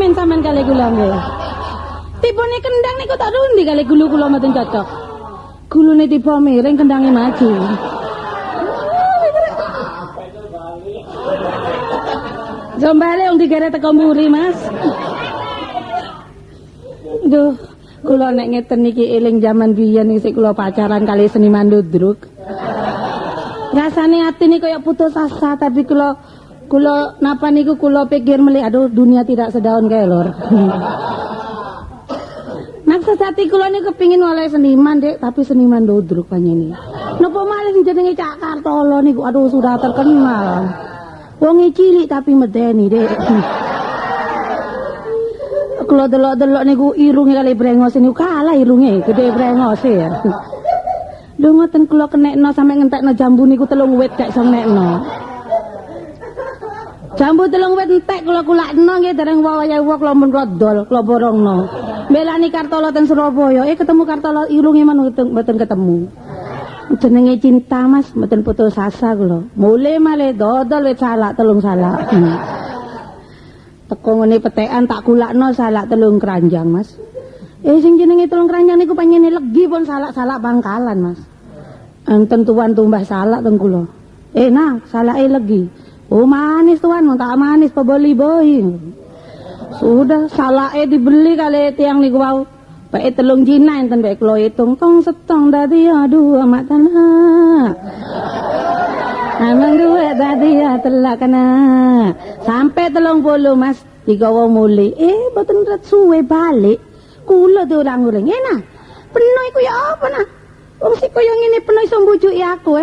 men sampean kali kula nggih. Tipone kendang niku tak rundi kali gulu kula mboten cocok. Gulune tiba miring kendange maju. Jombale wong digere teko mburi, Mas. Duh, kula nek ngeten iki eling jaman biyen sik kula pacaran kali seniman Ludruk. Rasane atine kaya putus asa tapi kula napa niku kula pikir melih aduh dunia tidak sedaun kae lur. Maksud hati kula niku kepengin oleh seniman Dek, tapi seniman Ludruk panjenengan. Napa malih jenenge Cak Kartolo niku aduh sudah terkenal. Wong cilik tapi medeni Dek. Kula delok-delok niku irunge kali brengos niku kalah irunge, gede brengos ya. Lho ngoten kula kenekno sampe ngentekno jambu niku 3 wit gak iso nekno. Jambu 3 wit entek kula kulakno nggih dereng wayah wong kula mun dol kula borongno. Belani Kartolo ten Surabaya, ketemu Kartolo irunge mboten ketemu. Jenenge cinta Mas, mboten putus asa kula. Mule malih dodol wit salak 3 salak. Teko ngene petekan tak kulakno salak 3 keranjang Mas. Sing jenenge 3 keranjang niku panjenengan legi pun salak-salak bangkalan Mas. Enten tuan tumbah salak teng kula. Nah, salake legi. Oh manis tuan, tak manis pebeli boy. Sudah salake dibeli kali tiang niku wau. Bae 3 Cina enten bae kula hitung tong setong dadi aduh amat tanah. Amang duwe dadi telak kena. Sampai 30 Mas digawa muli. Mboten ret suwe balik. Kula diulang-ulang. Nah, penuh iku ya apa nah? Wong sik kaya ngene penuh iso mbujuki aku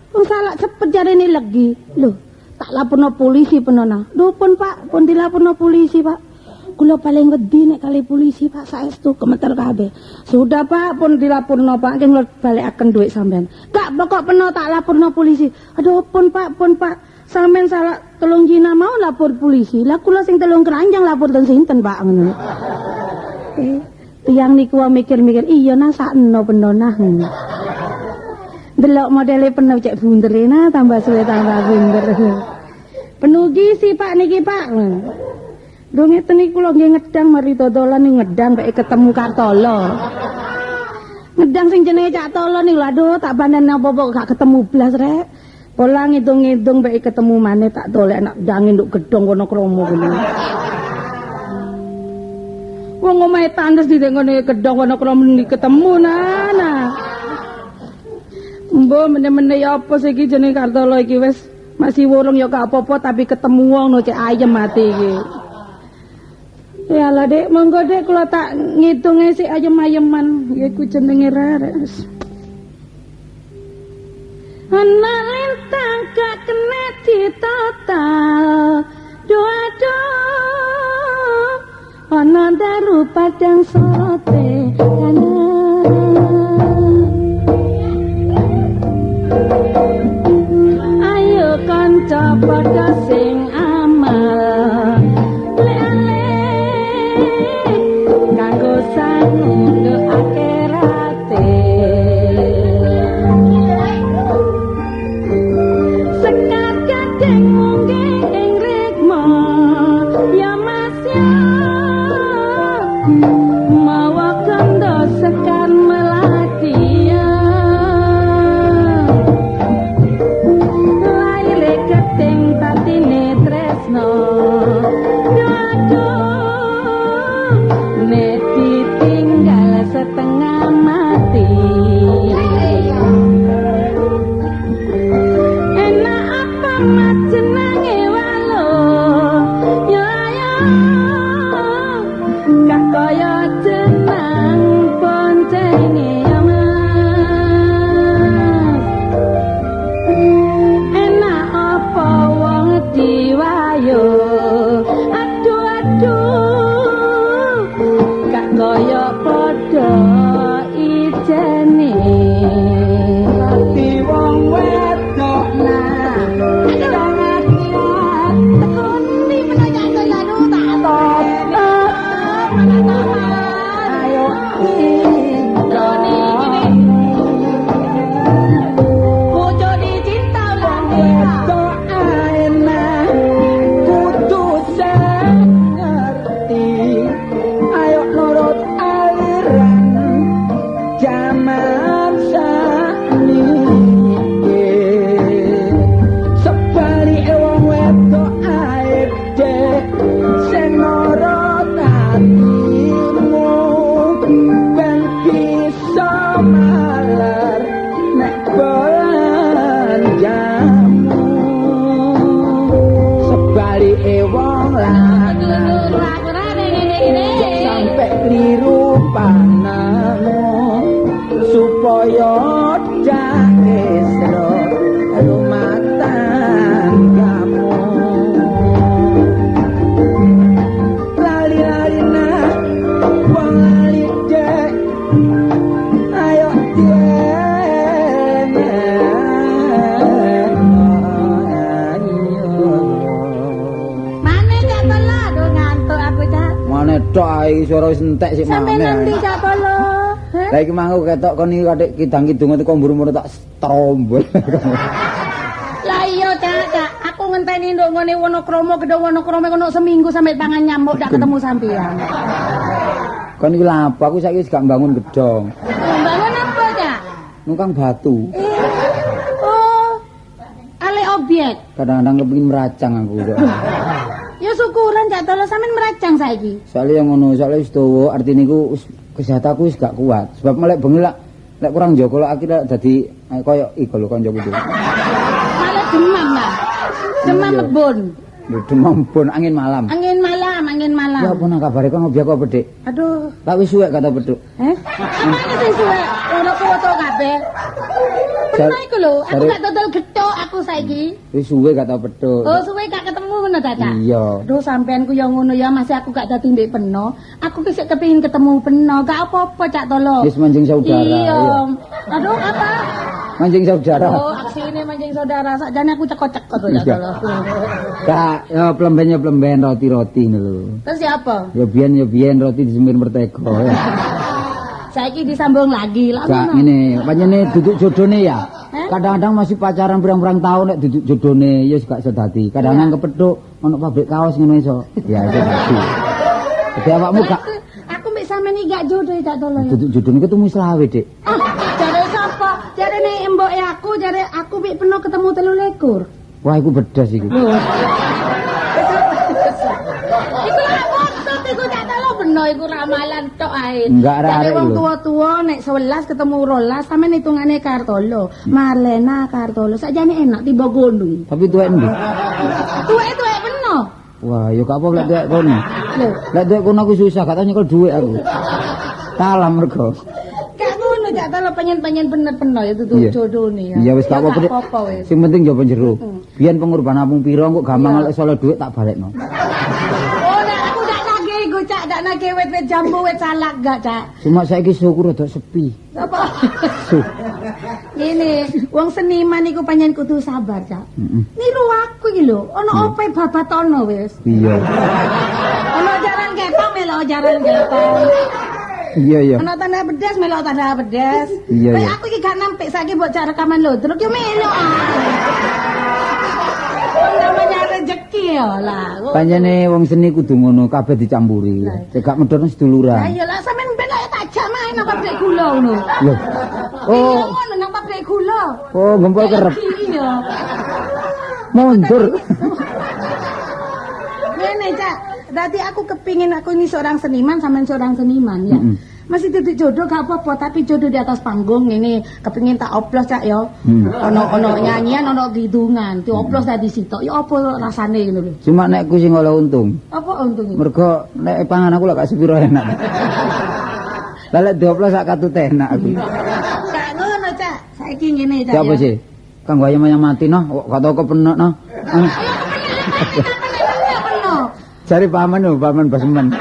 Wong salak cepet jarene legi. Lho, tak laporno polisi penona. Lho pun Pak, pun dilaporno polisi Pak. Kula paling wedi nek kali polisi Pak saestu gemeter kabeh. Sudah Pak, pun dilaporno Pak, kula balekaken dhuwit sampean. Gak pokok peno tak laporno polisi. Aduh pun Pak. Sampean salah 3 Cina mau lapor polisi. Lah kula sing 3 keranjang lapor ten sinten Pak ngono. Tiang niku mikir-mikir iya nah sakno penonah ngono. Delok modele penuh cek bunder nah tambah suwe tambah bunder. Penuh gisi Pak niki Pak. Lho ngeten niku lho nggih ngedang mari dodolan ning ngedang bae ketemu Kartolo. Ngedang sing jenenge Cak Tolo niku aduh tak bandane apa-apa gak ketemu blas rek. Pola ngidung-ngidung bae ketemu maneh tak dolek anak dange nduk gedhong kono kromo kene. Wong omahe tandes di ngene gedhong kono kromo ketemu nah. Mbok meneh-meneh ya apa sih iki jenenge Kartolo iki wis masih wurung ya gak apa-apa tapi ketemu wong no cek ayem mati iki. Ya lah Dek, monggo Dek kula tak ngitunge sik ayem-ayeman iku jenenge rares. Ana lintang gak kena ditotal. Doa-doa ana daru padang sote kana. Ayo kanca padha sing amal. Kanggo sangu akirate. Sekar gading munggih ing rikma ya Mas ya. Mawa kandha sekar meladia. Laire keting tatine tresno. Nek ditinggal setengah mati. Enak apa mat jenenge walo. Ya ya. Gak kaya jeneng boncenge ya Mas. Enak apa wong diwayo. walike wong lanang sampai kliru panemu supaya jake sira rumatan kamu lali-lali nah wong lali dek ayo tok ae swara wis entek sik sampe nanti Cak Tolo. Lah iki mangko ketok kon iki katik kidang-kidung teko mburu-mburu tak strombol. Lah iya Cak, aku ngenteni nduk ngene Wonokromo gedhe Wonokromo kono seminggu sampe pangan nyamuk dak ketemu sampean. Kon iki lha apa aku saiki wis gak bangun gedhong. Bangun apa Cak? Nukang batu. Oh. Ale objek. Kadang-kadang kepengin meracang aku. Ya syukuran Cak Tolo sampean meracang saiki. Soale yang ngono, soale wis dawa artine iku kesehatanku wis gak kuat. Sebab melek bengi lek kurang njaga lek akhire dadi kaya iku lho kancaku itu. Malah demam lah. Demam mebon. Demam bon angin malam. Angin malam. Ya apa nang kabare kok ngopi aku apa, Dik? Aduh. Tak wis suwek kata peduk. Apane sing suwek? Ora foto kabeh. Pernah iku lho, aku gak dodol gethuk aku saiki. Wis suwe gak tau peduk. Oh, suwe gak ketemu ngono ta, Cak? Iya. Aduh, sampean ku ya ngono ya, masih aku gak dadi ndek Peno. Aku ki sik kepengin ketemu Peno, gak apa-apa, Cak Tolo. Wis manjing saudara. Iya. Aduh, apa? Manjing saudara. Oh, aksine manjing saudara. Sakjane aku cekok-cekok to, Cak Tolo. Kak, ya plemben roti-roti lho. Terus siapa? Ya biyen roti disemir mertego ya. Saiki disambung lagi lah. Kak ngene, pancene duduk jodone ya. Kadang-kadang masih pacaran berang-berang tahun nek duduk jodone ya gak iso dadi. Kadang-kadang kepethuk ono pabrik kaos ngono iso. Ya iso dadi. Dadi awakmu gak aku mbek sampean iki gak jodoh Cak Tolo. Duduk jodone ketemu selawe, Dik. Ah, jare sapa? Jare nek mbok aku, jare aku mbek Peno ketemu 23. Wah, iku bedas iki. Iku lak foto iku Cak Tolo Peno iku ramalan tok ae. Enggak arek wong lho. tua-tua nek 11 ketemu 12 sampean hitungane Kartolo. Marlena Kartolo. Sakjane enak tiba gondung. Tapi tuwek endi? Tuwek Peno. Wah, ya gak apa lek tuwek kono. Lho, Lek tuwek kono aku susah, gak tau nyekel dhuwit aku. Kalah mergo. gak ngono Cak Tolo penyen-penyen bener Peno ya tutu jodone ya. Iya wis gak apa-apa. Apa wis. Sing penting jaba jero. Biyen pengorban apung pira kok gampang lek solo dhuwit tak balekno. Oh, nek aku gak nagih iku Cak, gak nagih wit-wit jambu, wit salak gak Cak. Cuma saiki syukur rada sepi. Apa? Ini, wong seniman iku panjen kudu sabar, Cak. Niru aku iki lho, ana ope babatono wis. Iya. Ana jaran ketong melok jaran ketong. Iya. Ana tanda bedes melok tanda bedes. Iya. Kayak aku iki gak nampik saiki mbok cak rekaman lodruk yo melok. Namanya rezeki ya lah. Panjene wong seni kudu ngono, kabeh dicampuri. Cekak medhon seduluran. Lah iya lah sampean ben ae tak jamae nang pabrik gula ngono. Lho. Oh, ngono nang pabrik gula. Oh, gempol kerep. Iya. Mundur. Ngene, Cak. Dadi aku kepingin aku ini seorang seniman sampean seorang seniman ya. Masih duduk jodoh gak apa-apa, tapi jodoh di atas panggung ini kepingin tak oplos Cak ya. Ono nyanyian, ono kidungan, dioplos tadi sitok. Ya apa rasane ngono lho. Cuma nek ku sing oleh untung. Apa untunge? Mergo nek pangan aku lek gak sepiro enak. Lah lek dioplos sak katut enak aku. Gak ngono, Cak. Saiki ngene, Cak. Ya apa sih? Kanggo ayam mati noh, kok gak tau kepenek noh. Cari paman lho, paman Basmen.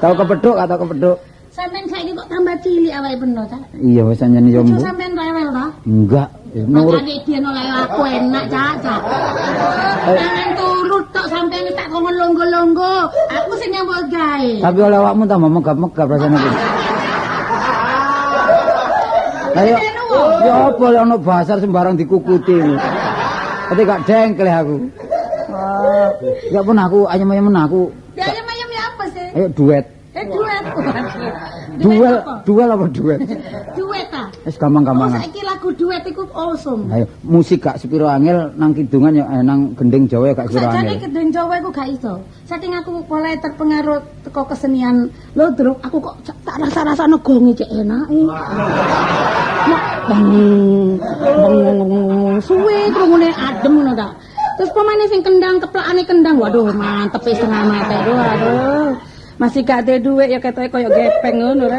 Tahu kepethuk atau kepethuk? Sampeyan saiki kok tambah cilik awake Peno, Cak. Iya wis anjene yo. Ojo sampeyan rewel ta? Enggak. Makane dia oleh aku enak, Cak. Jangan turut tok sampeyan tak kongkon longgo-longgo. Aku sing nyambut gawe. Tapi oleh awakmu tambah megap-megap rasane iki. Ayo. Ya apa lek ono basar sembarang dikukuti. Tapi gak dengkel aku. Ya pun aku ayam-ayam aku. Ya ayam-ayam ya apa sih? Ayo duet. Duet. Duel apa duet? Duet ta? Wis gampang-gampangan. Saiki lagu duet iku awesome. Ayo, musik gak sepiro angel nang kidungan ya nang gending Jawa ya gak sepiro angel. Sajane gendeng Jawa iku gak iso. Saking aku mulai terpengaruh teko kesenian lodruk, aku kok tak rasa-rasane gonge cek enake. Suwe krungune adem ngono ta. Terus pemane sing kendang keplakane kendang. Waduh, mantep setengah mati. Waduh. Masih gak ada duit ya ketoke koyo gepeng ngono ra.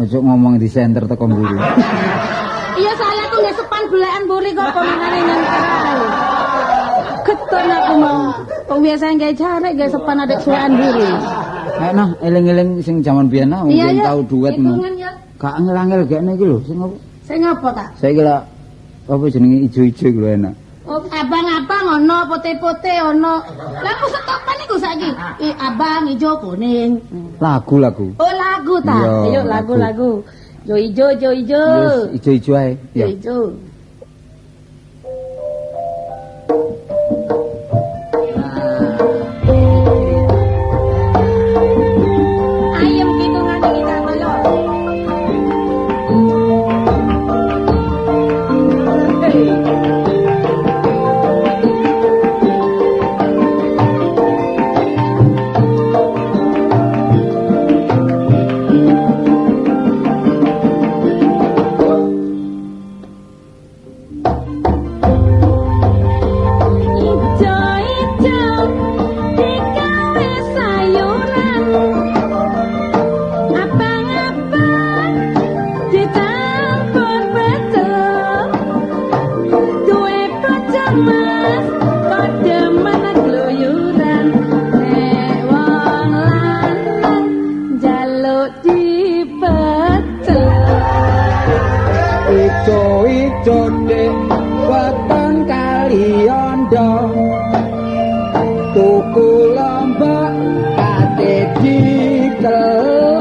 Ojo ngomong di center teko mburi. Iya saya tuh nggak sepan belakan buri kok pemane nyantai. Keton aku mau. Biasanya gak cari gak sepan adek suaan buri. Kayak nah eling-eling sing jaman biyen nah mungkin tau duet ngono. Gak ngelangel gakne iki lho sing apa? Sing apa ta? Saya kira apa jenenge ijo-ijo iku enak. Oh, abang-abang ono, putih-putih ono. Lah kok setopan iku saiki? Abang ijo kuning. Lagu-lagu. Oh, lagu ta? Ayo lagu-lagu. Jo ijo, jo ijo. Yes, ijo-ijo ae. Ya. Ijo. Ayam gitu ngene iki ta koyo. Ijo-ijo dek weton kali ondo tuku lombok kate dikelo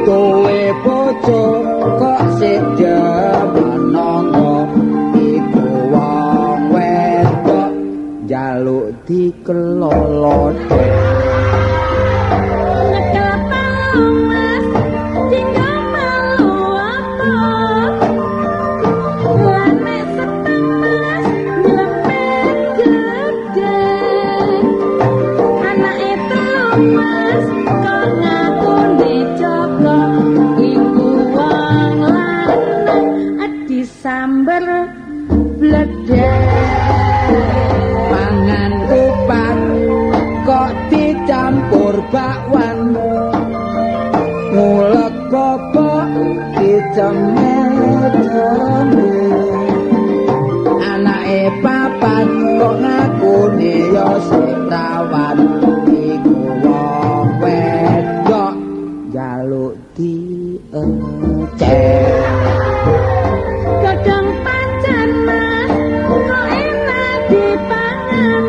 tuwe bojo kok sik menongo iku wong wedok njaluk dikelolo dek. Mangan kupat kok dicampur bakwan ngulek bobok dicemil-cemil anake papat kok ngakune ya sing rawat iku wong wedok njaluk diecek. Godhong pancen mas kok enak dipangan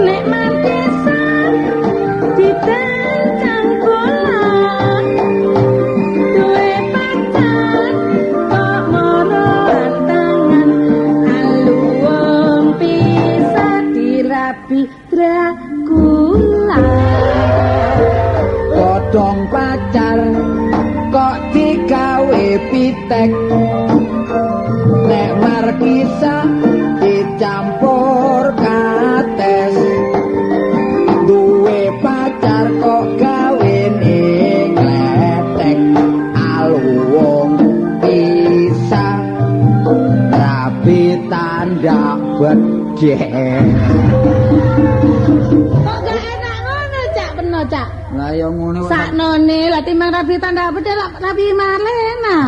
nek mantesan ditencang bolan duwe pacar kok moro tangan alu wong bisa dirabi Dracula. Godhong pacar kok digawe pitek nek markisa dicampur kates duwe pacar kok gawe ning letek aluwung pisang rabi tanda bedhek. Kok gak enak ngono cak beno cak. Lah ya ngene wae. Saknone lah timbang rabi tanda bedhek rabi malena.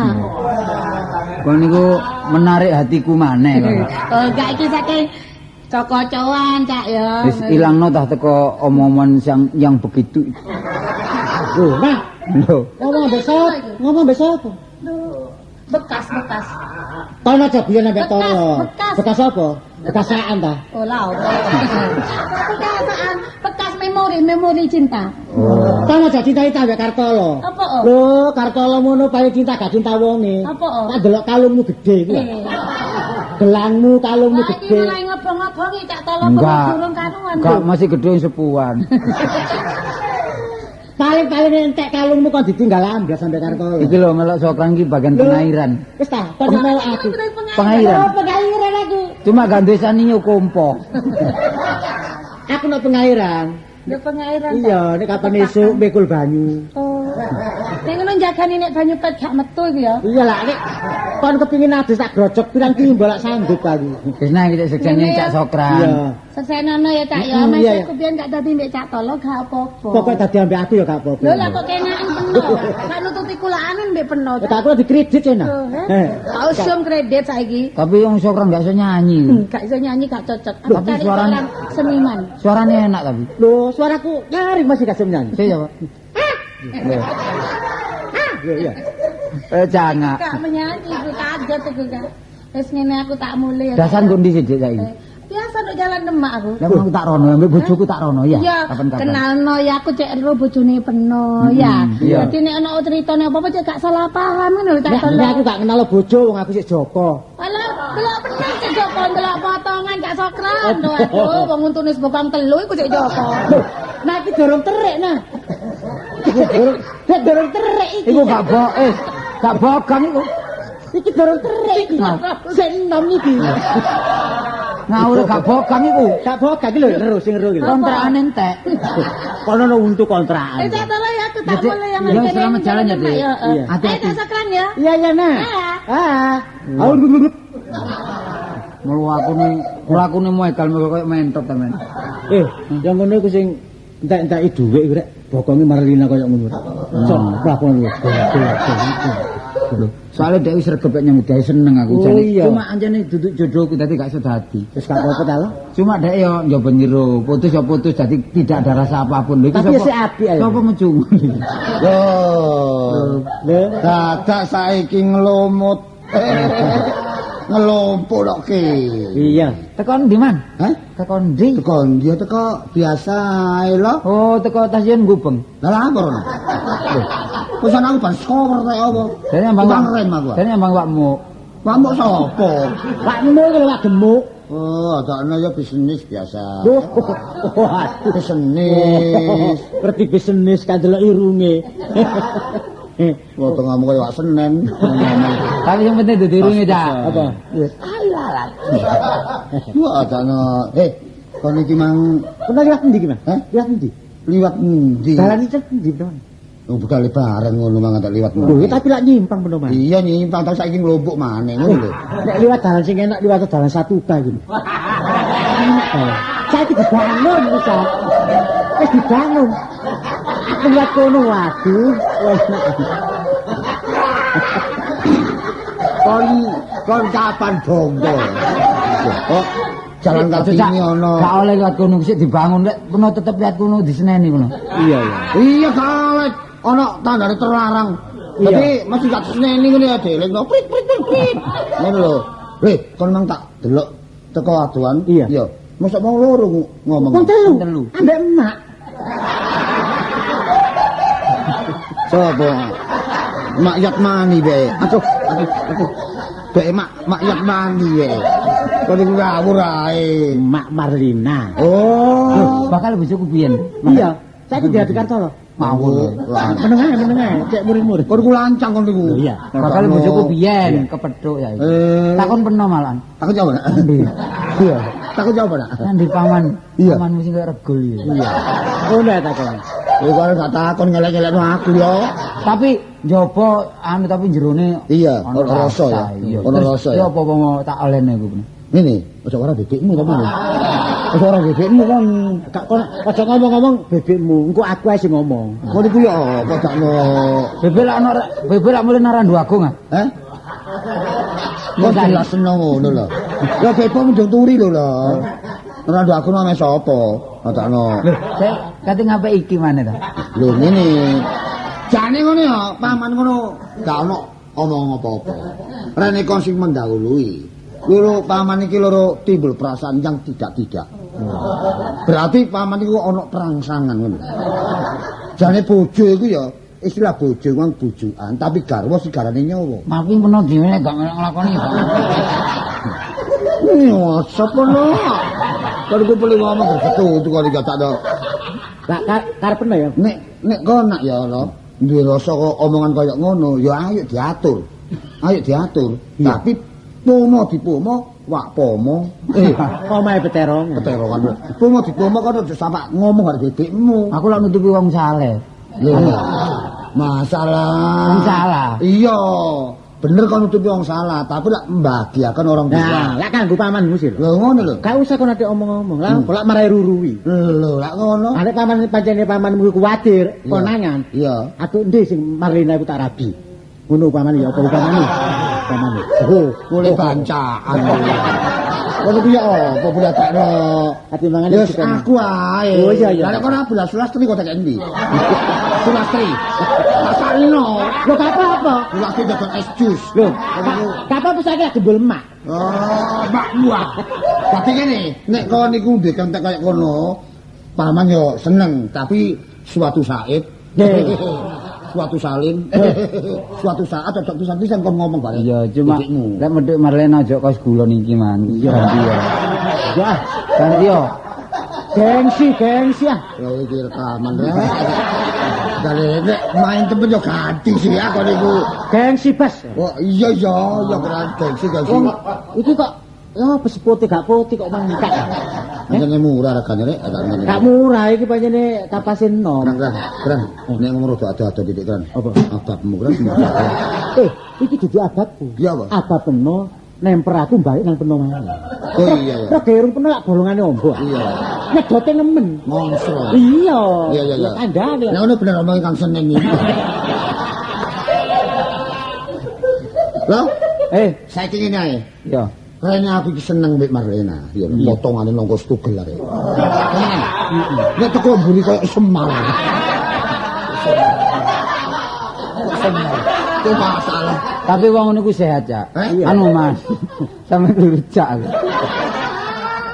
Kon niku menarik hatiku maneh kok. Oh gak iki saking cokocoan cak ya. Wis ilangno tah teko omongan yang begitu. Loh, nah, Lho, ngomong besok. Bekas. Tahun aja biyen ambek Bekas, tolo. bekas. Bekas apa? Bekasaan ta? Oh lah. Bekas memori cinta. Tahun aja cinta-cinta ambek Kartolo. Apa oh? Lho, Kartolo ngono paling cinta gak cinta wonge. Apa oh? Tak delok kalungmu gede iku. Gelangmu, kalungmu Nah, iki gede. mulai ngobong-ngobongi cak tolong enggak. durung karuan. Enggak masih gedhe sepuan. Paling entek kalungmu kon ditinggal amblas sampe Kartolo. Iki lho melok sokran iki bagian pengairan. Wis ta, kon melok aku. Pengairan. Oh, pengairan aku. Cuma gandesane yo kompo. Aku nek pengairan. Ya pengairan. Iya, nek kapan esuk mikul banyu. Oh. Nek ngono jagani nek banyu pet gak metu iku ya. Iya lah nek kon kepengin adus tak grojok pirang ki mbolak sanggup aku. Wis nang iki seksene Cak Sokran. Iya. Seksenono ya Cak ya, mas aku biyen gak dadi mbek Cak Tolo gak apa-apa. Pokoke dadi ambek aku ya gak apa-apa. Lho lah kok kenaken peno. Gak nututi kulane mbek peno. Tak aku dikredit enak. Tau siom kredit saiki. Tapi wong Sokran gak iso nyanyi. Gak iso nyanyi gak cocok. Loh, Aku cari suaranya- orang seniman. Suarane enak tapi. Lho, suaraku nyaring masih kasih nyanyi. Iya, Pak. Iya. Jangan. Gak menyanyi, gue kaget iku gak. Wis ngene aku tak mulai. Dasan kondi sithik saiki. Biasa nek jalan Demak aku. Lah aku tak rono, ambek bojoku tak rono ya. Ya, Kapan-kapan. kenalno ya aku cek ero bojone peno ya. iya. Dadi nek ana critane apa-apa cek gak salah paham ngono lho Cak Nek Tolo. aku gak kenal bojo wong aku sik Joko. Alah, delok peno cek Joko, delok potongan gak Sokran. Aduh, wong untune sebokang telu iku cek Joko. Nah iki dorong terik nah. Dorong terik iki. Iku gak gak bogang iku. Iki dorong terik iki. Sing enom iki. Ngawur gak bogang iku. Gak bokak iki lho ero sing ero iki. Kontrakane entek. Kono ono untuk kontrakan. Cak Tolo ya aku tak Jadi, mulai yang ya, selamat jalan ya, Dek. Iya. Iya. Ayo Cak Sokran ya. Iya iya nah. Ah. Mulu aku nih moegal koyo mentok temen. Yang ngono iku sing entek-enteki dhuwit iku rek bokonge Marlina koyo ngono. Sok lakon wis. Soale dhek wis regep nyambut gawe seneng aku Oh, jane. iya. Cuma anjene duduk jodohku dadi gak iso dadi. Wis gak apa-apa ta lho. Cuma dhek yo njoba njero, putus ya putus dadi tidak ada rasa apapun. Lho iki Tapi sik apik ae. Sapa mencung? Yo, Lho, dadak saiki ngelumut. Ngelumpuk tok ki. iya. Teko ndi, Man? Hah? Teko ndi? Teko ndi teko biasa ae lho. Oh, teko Tasyen Gubeng. Lah lha apa rono? Pesan aku ban skower rek apa? Dene ambang Tukang rem aku. Dene ambang wakmu. Kamu sapa? Pakmu iki lho wak gemuk. Oh, adakno ya bisnis biasa. Duh. Bisnis. Ngerti bisnis kan delok irunge. Foto ngomong kaya wak Senen. Tapi yang penting ditirunya, Cak. Apa? Wah, adakno. Kon iki mang Pernah lihat ndi ki, Mas? Hah? Lihat ndi? liwat endi? Dalan iki ndi, Mas? Oh, bekale bareng ngono mang tak liwat. Lho, tapi lak nyimpang bener, Mas. Iya nyimpang tak saiki nglombok maneh ngono lho. Nek liwat dalan sing enak liwat dalan Satuka iki. Saiki dibangun wis. Wis dibangun. Aku lihat kono waduh. Kon kapan bondo? Oh, jalan kaki Cak, ini ono. gak oleh liwat kono sik dibangun lek peno tetep liwat kono diseneni kono. Iya, iya. Iya kale ono tandane terlarang. Iya. Tapi masih gak seneni ngene ya deleng no prit prit prit. Ngono lho. Kon mang tak delok teko aduan. Iya. Iya. Mosok mau loro ngomong. Wong telu. Telu. Ambek emak. Sopo? Mak Yat Mani be. Aduh. Be mak Yat Mani be. Kon iku ngawur ae. Mak Marlina. Oh. Bakal bojoku biyen. Iya. Saiki dia di Kartolo. Mawon. Meneng ae, cek murid-murid. Kon iku lancang kon iku. Iya. Bakal bojoku biyen kepethuk ya. Takon peno malan. Aku jawab nak. Ndi? Iya. Aku jawab nak. Nang paman. Iya. Pamanmu sing kaya regul ya. Iya. Ngono ta kon. Iku gak takon ngelek-ngelekno aku yo. Tapi njaba anu tapi jerone Iya, ana ono rasa ya. Iya. Ono rasa ya. Ya apa mau tak olehne iku. Ngene, aja ora bebekmu tapi. Aja ora bebekmu kon. Gak kon aja ngomong-ngomong bebekmu, engko aku ae sing ngomong. Kon iku ya apa dakno. Bebel ana bebel mulai narandu agung ah. Hah? Kok jelasno ngono lho. Ya bebekmu ndung turi lho lho. Ora ndak aku nang sapa? Dakno. Lho, saya kate ngape iki maneh ta? Lho ngene. Jane ngono ya, paman ngono gak ono omong apa-apa. Rene kon sing mendahului. Loro paman iki loro timbul perasaan yang tidak-tidak. Berarti paman iku ono perangsangan ngono. Jane bojo iku ya istilah bojo wong bojokan, tapi garwa sigarane nyawa. Mapi peno dhewe nek gak nglakoni ya. Iya, sapa lho? Kalau gue boleh ngomong betul kalau gak tak ada. Lah karepen ya. Nek kau nak ya lo, duwe rasa kok omongan kayak ngono, ya ayo diatur. Ayo diatur. Tapi pomo dipomo, wak pomo. Omahe beterong. Keterongan. Pomo dipomo kan aja sampe ngomong harus bebekmu. Aku lak nutupi wong saleh. Lho. Masalah. Salah. Iya. Bener kon nutupi wong salah, tapi lak membahagiakan orang tua. Nah, lek kanggo pamanmu sih. Lho ngono lho. Gak usah kon ade omong-omong. Lah kok marai ruruwi. Lho, lak ngono. Nek paman pancene pamanmu kuwatir konangan. Iya. Atuk endi sing Marlina iku tak rabi. Ngono paman ya apa upamane? Paman. Oh, Boleh bancaan. Ngono ku ya apa bulatane? Ati mangan Yes, aku ae. Oh iya iya. Lah kok ora Sulastri kok tak endi? Sulastri. Pasalno. Lho gak apa-apa. Sulastri dapat es jus. Lho, gak apa-apa saiki jebul emak. Oh, Mbak Buah. Tapi ngene, nek kon niku ndek kontak kaya kono, paman yo seneng, tapi suatu saat suatu salin, suatu saat cocok pisan-pisan kon ngomong bareng. Iya, cuma lek medhek Marlena aja kos gulon iki man. Iya. Ya, ganti yo. Gengsi ah. Ya iki rekaman rek. Dale nek main temen yo ganti sih aku niku. Gengsi bas. Oh iya keren gengsi. Iki kok ya putih gak putih kok mangkat. Anjene murah regane rek, Gak murah iki pancene kapasin nom. Keren. Nek ngomong rada ado-ado titik keren. Apa? Ababmu keren. Iki dudu ababku. Iya apa? Abab peno nemper aku balik nang peno maneh. Oh iya ya. Kok gerung peno lak bolongane ombo. Iya. Nyedote nemen. Mongso. Iya. Iya. Kandhane. Nek ngono bener omong Kang Seneng iki. Loh, saiki ngene ae. Iya. Rene aku iki seneng mbek Marlena. Ya potongane nongko stugel arek. Nek teko mburi koyo Semar. Itu masalah. Tapi wong ngono ku sehat, Cak. Anu Mas. Sampe rujak.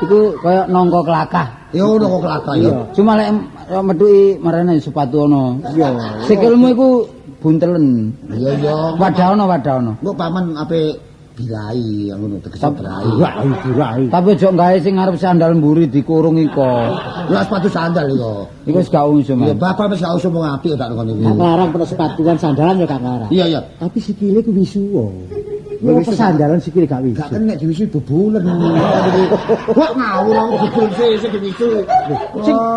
Iku koyo nongko kelakah. Ya ono kok kelakah ya. Cuma lek metuki marane sepatu ono. Iya. Sikilmu iku buntelen. Iya. Wadah ono. Kok paman ape bilai ngono tegese bilai. Tapi aja gawe sing ngarep sandal mburi dikurung iko. Lah sepatu sandal iku. Iku wis gak usum. Ya bapak wis gak usum wong apik tak ngono iki. Gak ngarang peno sepatuan sandalan ya gak ngarang. Iya. Tapi sikile ku wisuwa. Ya apa sandalan sikile gak wisu. Gak kena diwisu bebulen. Wah ngawur aku bebulen sik diwisu.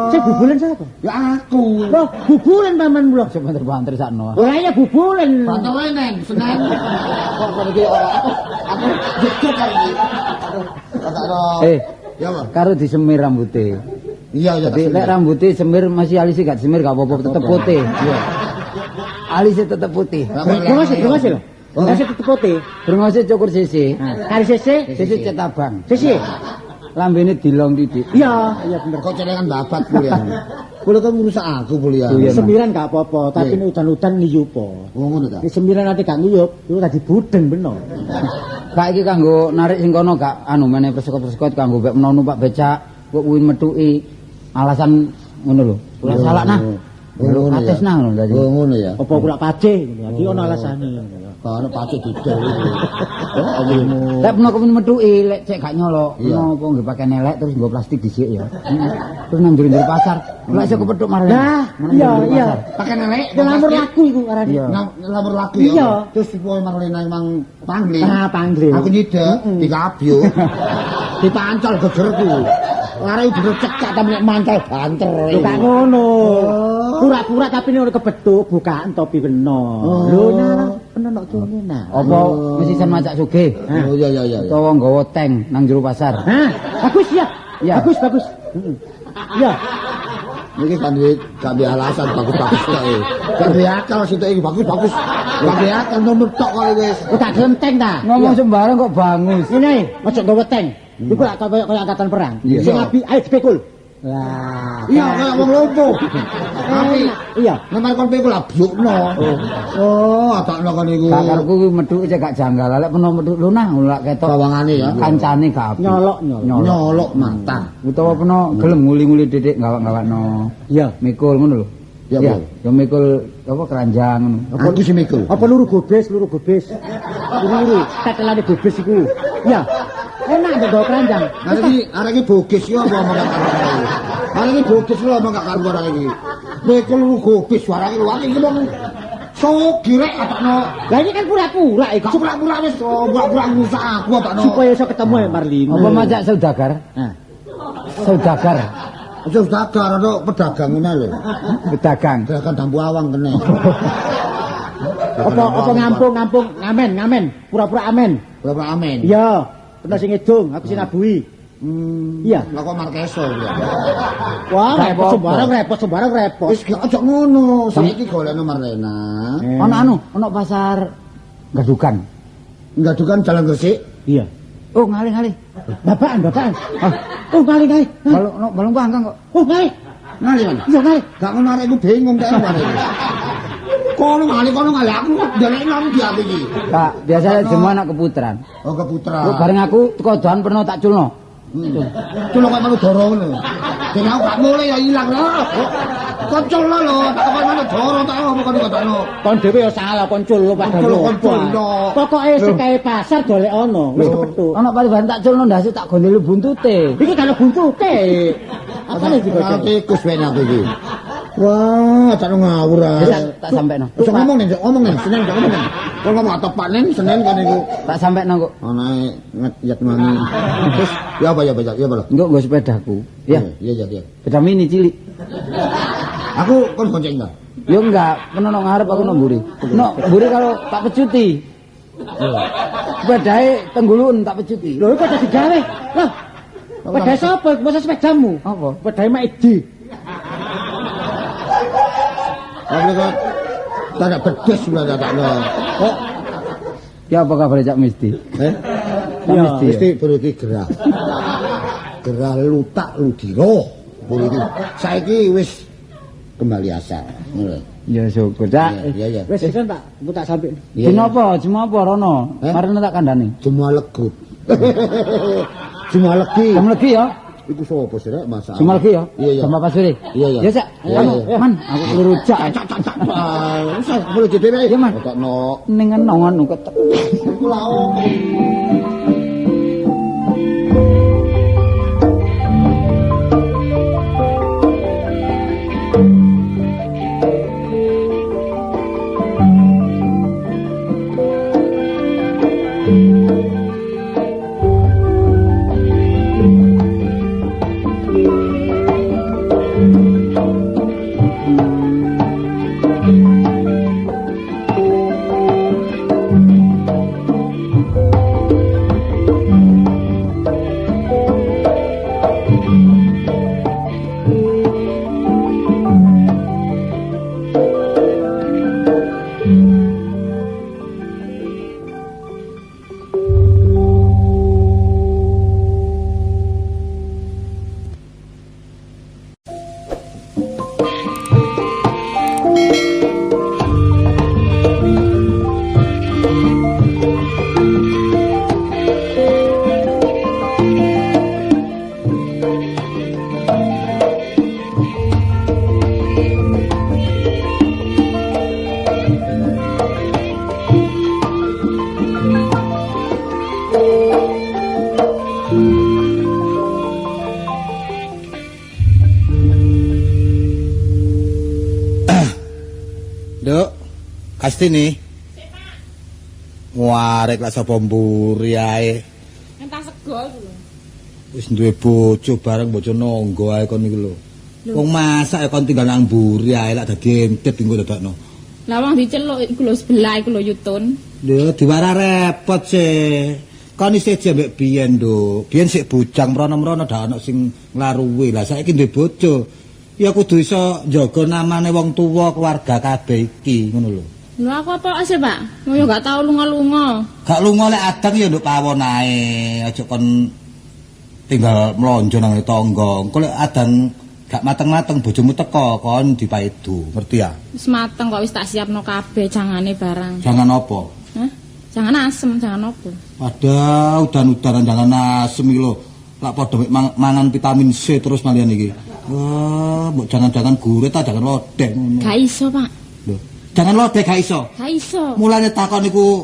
Sing bubulen sapa? Ya aku. Loh, bubulen paman lho. Sebentar-bentar sakno. Ora ya bubulen. Bantu neng, Senen. Kok iki aku jejet iki. Ya, Mas. Karo disemir rambute. Iya. Jadi lek rambute semir masih alise gak semir gak apa-apa tetep putih. Iya. Alise tetep putih. Brengose lho. Brengose tetep putih. Brengose cukur sisi. Kari sese? Sisi cetabang. Sese. Lambene dilong titik. Iya bener. Kok celengan babat kuliah. Kulo kan ngrusak aku kuliah. Sembilan gak apa-apa, tapi ini udan-udan ngiyupo. Oh ngono ta. Ini sembilan nanti gak ngiyup, itu tadi budeng bener. Kak iki kanggo narik sing kono gak anu meneh persekot-persekot kanggo mbek menawa numpak becak, kok kuwi metuki alasan ngono lho. Kula salah nah. Lho ates nah ngono tadi. Oh ngono ya. Apa kula paceh ngono. Iki ono alasane. Ono pacet didol iki. Oh, Lek menawa kuwi metuki lek cek gak nyolok, ngono nggih pakai nelek terus nggo plastik dhisik ya. Terus nang njero pasar. Lek iso kepethuk marane. Nah, iya. Pakai nelek. Lamur laku iku arane. Lamur laku ya. Iya. Terus pokoke Marlena emang panggil. Ah, panggil. Aku nyidek dikabyo. Dipancol gegerku. Lare udah cekak tapi nek mancal banter. Lho gak ngono. Pura-pura tapi nek kepethuk bukaan topi beno. Lho nah, peno nek kene nah. Apa mesisan macak sugih? Oh iya. Utawa nggawa tank nang jero pasar. Hah, bagus ya. Ya. Bagus. Iya. Iki kan duwe gawe alasan bagus-bagus kok. Gawe akal sitok iki bagus-bagus. Gawe akal nomor tok kok wis. Tak genteng ta. Ngomong sembarang kok bangus. Ngene, ojo nggawa tank. Iku lak kaya angkatan perang. Sing abi ayo dipikul. Lah, Iya kaya wong lumpuh. Tapi iya. nemar kon pikul abyukno. Oh, atakno kon iku. Gak karepku kuwi medhuke cek gak janggal. Lek peno medhuk lho nah lak ketok Bawangane ya. kancane gak apik. Nyolok. Mata. Utawa peno gelem nguli-nguli titik gawak-gawakno. Iya. Mikul ngono lho. Ya, Ya, ya mikul apa keranjang ngono. Aku sing mikul. Apa luru gobes? Luru. Tetelane gobes iku. Iya. Enak ndek gawa keranjang. Arek iki bogis yo apa omong gak karuan. Arek iki bogis lho omong gak karuan arek iki. Mikul lu gobis suara iki lho iki wong sogirek atakno. Lah ini kan pura-pura iku. Pura-pura wis pura-pura ngusak aku atakno. Supaya iso ketemu ya Marlina. Apa macak saudagar? Nah. Saudagar. Aja dagar ana pedagang ngene lho. Pedagang. Pedagang dampu awang kene. Apa ngampung ngamen, pura-pura amen. Pura-pura amen. Iya, kena sing ngedung, aku sing nabuhi. Iya. Lah kok markeso ya. Wah, repot sembarang repot. Wis gak aja ngono. Saiki golekno Marlena. Ono pasar gadukan. Gadukan Jalan Gresik. Iya. Oh, ngalih. Bapakan. Oh, ngalih. Balung pangkang kok. Oh, ngalih. Ngali mana? Iya, ngalih. Gak ngono arek iku bingung tak arek. Kono ngali aku ndelek nang ndi aku iki. Kak, biasanya semua anak keputaran. Oh, keputra. Lu bareng aku teko doan pernah tak culno. Culno kok manu doro ngono. Dene aku gak mulai ya ilang lho. Kok culno lho, tak kok manu doro tak opo kok ngono. Kon dhewe ya salah kon culno padahal. Pokoke sekae pasar golek ono, wis kepethuk. Ono paliban tak culno ndase tak gondeli buntute. Iki kan buntute. Apa iki kok? Tikus ben aku iki. Wah, tak ngawur ah. Tak sampekno. Wis ngomong nih, Senin tak ngomong. Kok ngomong tepat nih, Senin kan iku. Tak sampekno kok. Anae nget mangi. Terus ya apa lho? Engko nggo sepedaku. Ya. Iya. Sepeda mini cilik. Aku kon gonceng ta. Yo enggak, penono ngarep aku nang mburi. Mburi kalau tak pecuti. Sepedae tenggulun tak pecuti. Lho kok dadi gawe? Lah. Sepeda sapa? Masa sepedamu? Apa? Sepedae mak Edi. Aku kok tak bedes sudah tak kok. Ya apa kabar Cak Misti? Ya, mesti berarti gerah. Gerah lutak ludiro. Berarti saiki wis kembali asal. Ya syukur Cak. Iya. Wis kan tak tak sampe. Dino apa? Cuma apa rono? Marene tak kandhani. Cuma legut. Cuma legi. Kamu lagi ya? Iku sapa sih rek masak? Cuma lagi ya? Iya. Sama Pak Suri. Iya. Ya Cak. Man, aku perlu rujak. Usah boleh jadi rek. Ya Man. Kok no. Ning ngono ketek. Iku lha Kastini. Warek lak sapa mburi ae. Entas sego iku lho. Wis duwe bojo bareng bojo nangga ae kon iku lho. Wong masak kon tinggal nang mburi ae lak dadi entet engko dadakno. Lah wong diceluk iku lho sebelah iku lho Yutun. Lho diwara repot sih. Kon isih jembek biyen nduk. Biyen sik bujang mrono-mrono dak ana sing nglaruwi. Lah saiki duwe bojo. Ya kudu iso njaga namane wong tuwa keluarga kabeh iki ngono lho. Lho aku apa sih, Pak? Yo gak tau lunga-lunga. Gak lunga lek adang ya nduk pawon ae. Aja kon tinggal mlonjo nang tangga. Engko lek adang gak mateng-mateng bojomu teko kon dipaidu. Ngerti ya? Wis mateng kok wis tak siapno kabeh jangane barang. Jangan apa? Hah? Jangan asem, jangan apa? Ada udan-udanan jangan asem iki lho. Lak padha mangan vitamin C terus malian iki. Wah, mbok jangan-jangan gurih ta jangan lodeh ngono. Gak iso, Pak. Lho, jangan lodeh gak iso. Gak iso. Mulane takon niku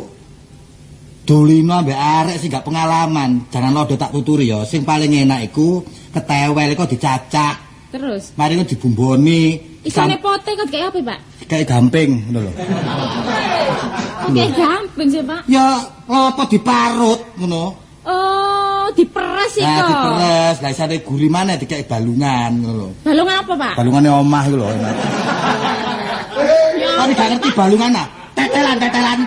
dolino ambek arek sing gak pengalaman. Jangan lodeh tak tuturi ya. Sing paling enak iku ketewel kok dicacah. Terus Mari ku dibumboni. isane pote kok kayak apa, Pak? Kayak gamping ngono lho. Kayak gamping sih, Pak. Ya apa diparut ngono. Oh, Oh, diperes iki Nah, kok. diperes, lah isane guri maneh dikek balungan ngono lho. Balungan apa, Pak? Balungane omah iku lho. Kok gak ngerti balungan ah? Tetelan.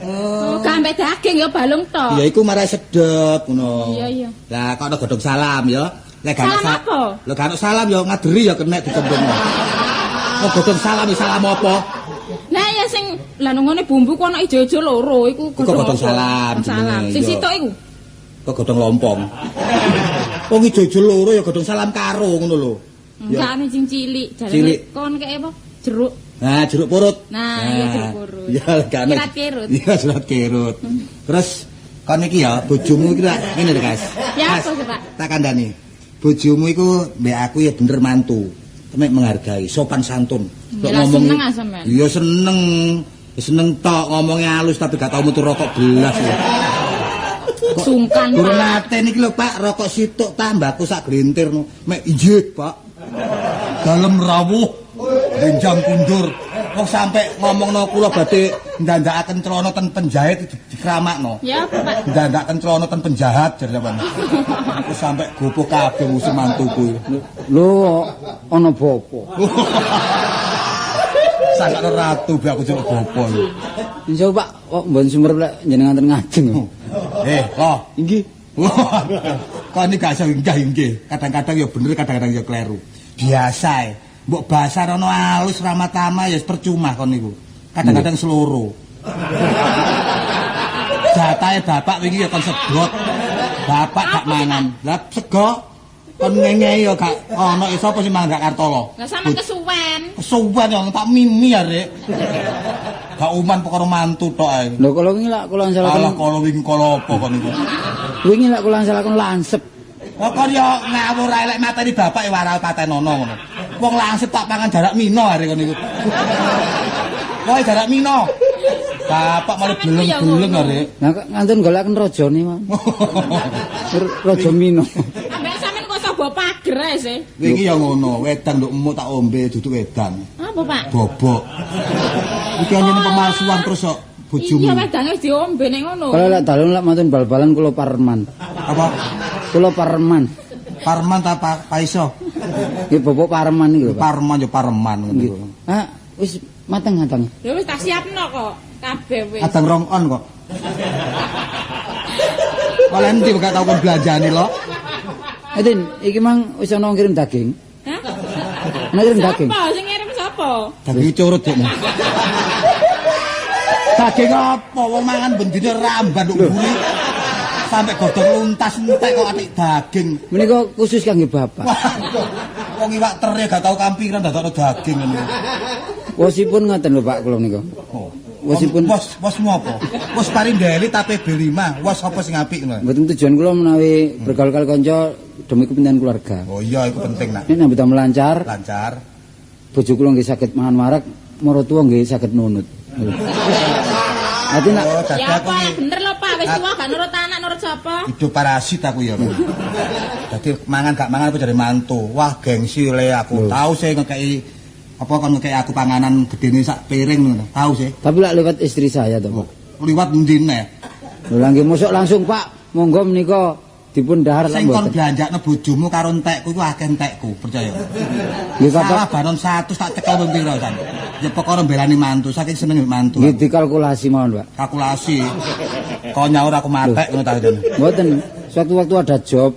Oh, gak ambek daging ya balung tok. Ya iku marai sedep ngono. Iya. Lah kok ana godhong salam ya. Lek gak Salam apa? Lek gak salam ya ngaderi ya kena dikembung. Kok godhong salam ya salam apa? Nah ya sing lah ngene bumbu ku ana ijo-ijo loro iku godhong apa? salam Salam. jenenge, Sing iya. sitok iku. Kok godhong lompong. Wong ijo-ijo loro ya godhong salam karo ngono lho. Enggak ane sing cilik, Cilik. jarene kon kek apa? Jeruk. Nah, jeruk purut. Nah, iya jeruk purut. Ya, kan. Sirat kerut. Iya, sirat kerut. Terus kon iki ya bojomu iki ngene lho, Guys. Ya, Mas, apa sih, Pak? Tak kandhani. Bojomu iku mbek aku ya bener mantu. Temek menghargai, sopan santun. Kok Ya, seneng ah sampean. Iya seneng. Seneng tok ngomongnya halus tapi gak tau metu rokok belas ya. Sungkan, Durung Pak. nate niki lho, Pak, rokok situk tambahku sak glintir no. Mek injih, Pak. Dalem rawuh. Renjang kundur. Wong sampe ngomongno kula badhe ndandakaken celana ten penjahit dikramakno. Ya, apa, Pak? Ndandakaken celana ten penjahat jar sampean. Aku sampe gopoh kabeh musuh mantuku. Lho, ana bapa. Sakno ratu be aku jeluk gopoh. Insya Pak, kok mboten sumer lek jenengan ten ngajeng. Loh, Inggih. kok ini gak iso inggih. Kadang-kadang ya bener, kadang-kadang ya kleru. Biasa e. Mbok basar ana alus ramatama ya percuma kon niku. Kadang-kadang seloro. Jatahe bapak wingi ya kon sedot. Bapak gak mangan. Lah sego kon ngengei ya gak ana sapa sing mangan gak kartolo. Lah sampean kesuwen. Kesuwen ya tak mimi ya, Rek. Gak uman perkara mantu tok ae. Lho kalau wingi lak kula Alah ansalaken kala wingi kala apa kon niku. wingi lak kula ansalaken lansep. Kok ya ngawur ae lek mateni bapak waral patenono ngono. Wong langsung tak pangan jarak mino are kon niku. Kowe jarak mino. Bapak malah beleng-beleng are. Nah ngantun golekaken rajane, Mas. Raja Mino. Ambek sampean kok sabo pager ae sih. Wingi ya ngono, wedang nduk emuk tak ombe duduk wedang. Apa, Pak? Bobok. Iki anjene pemalsuan terus kok bojomu. Iya, wedange wis diombe nek ngono. Kalau lek dalem lak mantun bal-balan kula Parman. Apa? Kula Parman. Parman ta Paiso? Nggih Bapak Parman iki lho, Pak. Parman ya pareman ngono. Nggih. Ah, wis mateng-mateng. Ya wis tak siapno kok. Kabeh wis. Adang rong on kok. Kalau nanti gak tau kon belanjane lo. Edin, iki mang wis ana ngirim daging. Hah? Ana ngirim daging. Sapa sing ngirim sapa? Daging curut kok. Daging apa? Wong mangan bendine ramban nduk mburi. Sampai godhong luntas entek kok atik daging. Menika khusus kangge Bapak. Wong iwak teri gak tau kampiran dadakno daging ngono. Wosipun ngoten lho Pak kula menika. Wosipun Wosmu apa? Wos parindeli tape B5. Wos apa sing apik ngono. mboten tujuan kula menawi bergaul kali kanca demi kepentingan keluarga. Oh iya iku penting nak. Ini nambah melancar, Lancar. bojo kula nggih saged mangan warak, maratuwa nggih saged nunut. Ati nak Oh, dadi Ya aku apa iki bener lho Pak, wis tuwa gak nurut anak nurut sapa? hidup parasit aku ya. Dadi mangan gak mangan apa jare mantu. Wah, gengsi le aku. Tahu sih ngekeki apa kon ngekeki aku panganan gedene sak piring ngono. Tahu sih. tapi lak lewat istri saya to, Pak. Liwat endi neh. Lho lah nggih mosok langsung Pak, monggo menika dipun dahar lak Sing kon mboten. belanjakno bojomu karo entekku iku akeh entekku, percaya. Nggih Salah Bapak, banon 100 tak cekel ping pira san. Ya perkara mbelani mantu, saking seneng mantu. nggih dikalkulasi mawon, Pak. Kalkulasi. Kau nyaur aku matek ngono ta jane. Mboten, sewaktu-waktu ada job.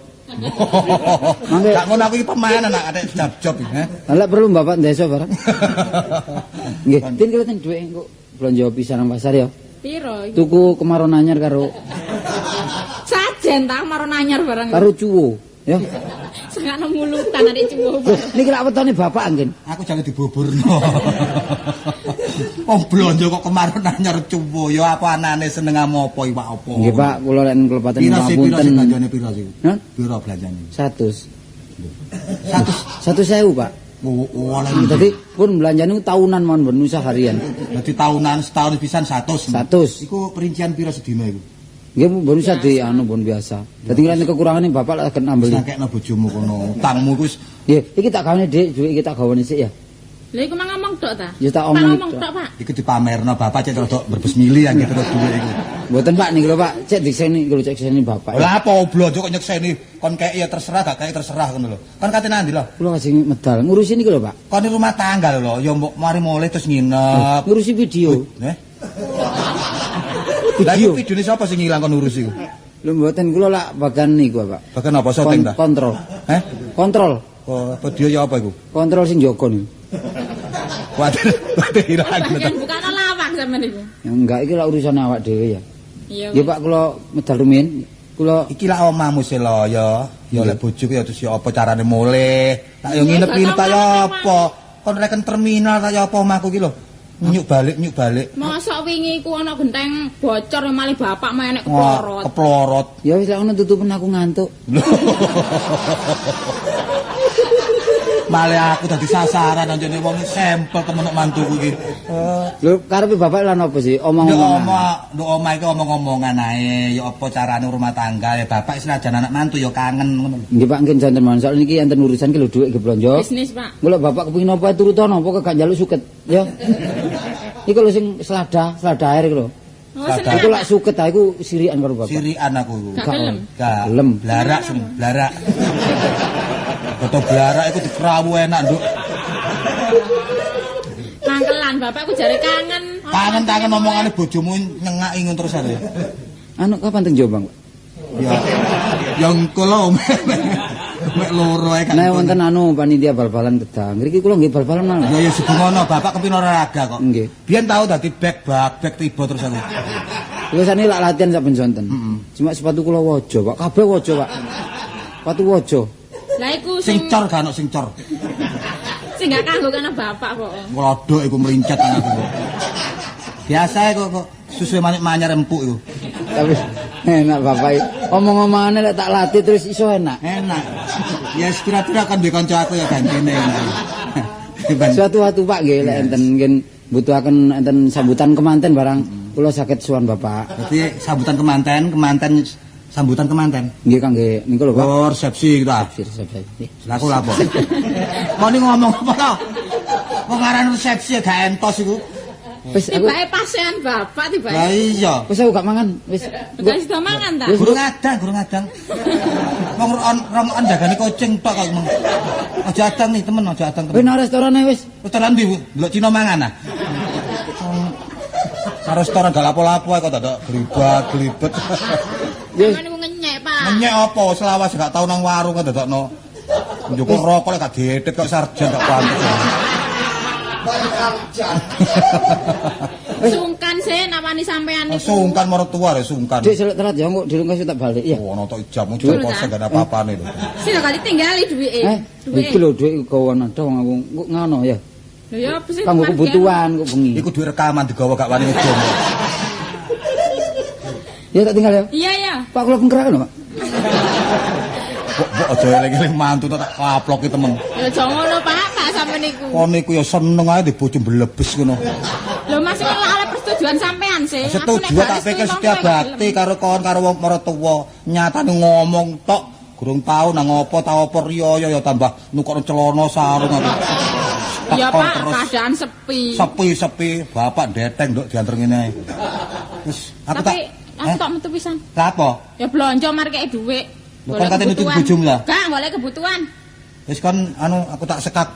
Mangke Gak ngono aku iki pemain anak adek job iki, ha. lek perlu Bapak desa barang. Nggih, tin kelihatan dhuwit engko belanja pisan nang pasar ya. Piro iki? Tuku kemaron anyar karo Sajen ta marang anyar barang. karo cuwo, ya. Sengakno mulutan adik cuwo. Niki lak wetone Bapak anggen. Aku jangan dibuburno. Wong blonjo kok kemarin anyar cuwo ya apa anane seneng apa iwak apa. Nggih Pak, kula lek kelepaten Pira sih ngapunten. belanjane pira sih? Hah? Pira belanjane? 100. 100. 100.000 Pak. Oh, Jadi pun belanjane tahunan mawon ben usah harian. Dadi tahunan setahun pisan 100. 100. Iku perincian pira sedina iku? Nggih ben usah di anu pun biasa. Dadi nek kekurangane Bapak lek akan nambeli. Sakekno bojomu kono. Utangmu wis Nggih, iki tak gawane Dik, duit iki tak gawane sik ya. Lha iku mang ngomong tok ta? Ya tak Pak omong ngomong tok. tok, Pak. Iku dipamerno bapak cek rodok berbes mili yang gitu duwe iku. Mboten Pak niki lho Pak, cek diseni kalau cek diseni Bapak. Lah apa blonjo kok nyekseni kon kei ya terserah gak kei terserah ngono lho. Kon kate nandi lho. Kula kasih medal ngurusi niki lho Pak. Kon di rumah tangga lho, ya mbok mari mulai terus nginep. Ngurusi video. Lah iku videone sapa sing ilang kon urus iku? Lho mboten kula lak bagan niku Pak. Bagian apa syuting ta? Kontrol. Heh? Kontrol. Oh, apa dia ya apa iku? Kontrol sing jaga niku. Waduh, ilang. Bagian bukan lawak sampean niku. Ya enggak iki lak urusan awak dhewe ya. Iya. Ya Pak kula medal rumiyin. Kula Iki lak omahmu sih lho ya. Ya lek bojoku ya terus ya apa carane mulih. Tak yo nginep-nginep ta ya apa. Kon reken terminal ta ya apa omahku iki lho. Nyuk balik. Mosok wingi ku ana genteng bocor malah bapak menek Wah, keplorot. keplorot. ya wis lak ngono tutupen aku ngantuk. Malah aku dadi sasaran anjene wong sampel temen mantuku iki. Lho karepe Bapak lan apa sih? Nduk Omong-omongan. omah iki omong-omongan ae, ya apa carane rumah tangga ya bapak senajan anak mantu ya kangen ngono lho. Nggih Pak nggih janten mawon soal niki enten urusan ki lho dhuwit ge blonjo. Bisnis, Pak. Mula Bapak kepengin apa turutono pokoke gak njaluk suket ya. Iku lho sing selada air iku lho. Oh, seneng. Iku lak suket ta iku sirikan karo Bapak. Sirikan aku iku. Gak gelem. Gak Gelem. blarak sing blarak. Foto blarak iku dikrawu enak, Nduk. Mangkelan bapakku jare kangen. Kangen omongane bojomu nyengaki ngono terus ae. Anu kapan teng Jombang, Pak? Ya engko lho. Mek loro ae kan. Nek wonten anu panitia bal-balan Kedang. Ngriki kula nggih bal-balan nang. Ya sebengono bapak kepin olahraga kok. Nggih. Biyen tau dadi back tiba terus aku. Biasane lak latihan sak ben sonten. Cuma sepatu kula waja, Pak. Kabeh waja, Pak. Sepatu waja. Lah iku Sing cor gak ono sing cor. sing gak kanggo kana bapak kok. Nglodok iku melincet nang aku. Biasa kok susu manyar empuk iku. Tapi enak Bapak. Omong-omongane lek tak latih terus iso enak. Enak. Ya kira-kira kan duwe kanca aku ya gantene. Suatu waktu Pak nggih lek enten mungkin butuhaken enten sambutan kemanten barang kula saged sowan Bapak. Dadi sambutan kemanten. Nggih kangge niku lho Pak. Oh, resepsi gitu ah. Resepsi. Laku lapo. Kok ni ngomong apa to? Kok ngaran resepsi gak entos iku. Wis aku Tibake pasean bapak tibake. Lah iya. wis aku gak mangan. Wis Gak sida mangan ta? Guru ngadang. Wong ron jagane kucing tok kok. Aja adang nih temen, aja adang wis temen. nang restorane wis. Restoran ndi, Bu? Delok Cina mangan ah. Karo restoran gak lapo-lapo ae kok dadak glibet. Sampeyan niku ngenyek, Pak. Menyek apa selawas gak tau nang warung kok dadakno. Njupuk rokok lek gak diedet kok sarjan gak pantes. Sungkan sih nawani sampean niku. Sungkan mertua ya sungkan. Dik selek telat ya kok dirungkas tak balik ya. Oh, ono tok jam jam kose gak ada apa-apane lho. Sing gak ditinggali duwike. Iki lho dhuwit kawan ada wong aku kok ngono ya. Lho ya apa sih? Kanggo kebutuhan kok bengi. Iku duwe rekaman digawa gak wani ngedom. Ya tak tinggal ya. Iya. Pak kula penggerak Pak. Kok aja eling-eling mantu tak kaploki temen. Ya aja ngono, Pak. Pak sampean niku. Kon niku ya seneng ae di bojo mlebes ngono. Lho Mas iki oleh persetujuan sampean sih. Setuju tak pikir setiap bakti karo kon karo wong maratuwa. Nyatane ngomong tok gurung tau nang apa ta apa riya ya tambah nukokno celana sarung aku. Ya Tekon Pak, terus. keadaan sepi. Sepi bapak deteng nduk diantar ngene ae. Wis aku tak Tapi aku tak metu pisan. Lah apa? Ya blonjo marke dhuwit. Lho, kan katanya nutup bojomu lah. Gak, golek kebutuhan. Wis kon anu aku tak sekak.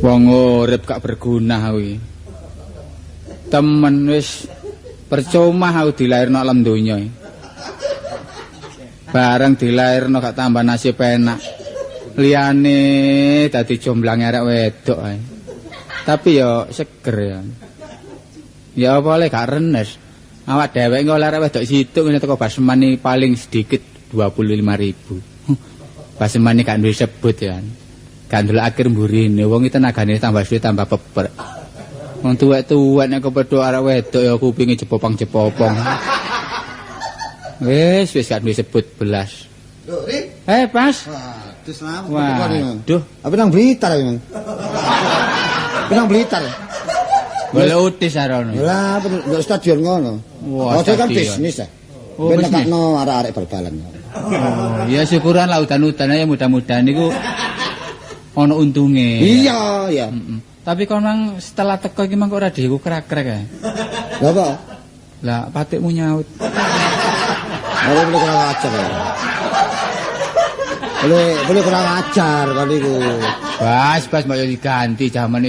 Wong urip gak berguna kuwi. Temen wis percuma aku dilairno alam donya. Bareng dilairno gak tambah nasib enak. Liyane dadi jomblange arek wedok ae. Tapi yo seger ya. Ya apa oleh gak renes. Awak dhewek engko arek wedok situk ngene teko basmani paling sedikit 25.000. Pas semane gak duwe sebut ya. Gak ndelok akhir mburine wong iki tenagane tambah suwe tambah peper. Wong tuwek-tuwek nek kepethuk arek wedok ya kupinge jepopang-jepopong. Wis gak duwe sebut belas. Lho, Ri. Pas. Waduh, selamat. Waduh. Apa nang Blitar ya, Mang? Nang Blitar. Boleh utis arono. Lah, nang stadion ngono. Wah, Ojo kan stadion. bisnis ya. Oh, Ben bisnis. nekakno arek-arek bal-balan. Oh, ya syukuran lah udan-udan ya mudah-mudahan niku ana untunge. Iya, ya. Tapi kon mang setelah teko iki mang kok ora diku krek-krek ya. Lah apa? Lah patikmu nyaut. Boleh kurang ajar ya. Boleh kurang ajar kan iku. Bas mbak yo diganti zaman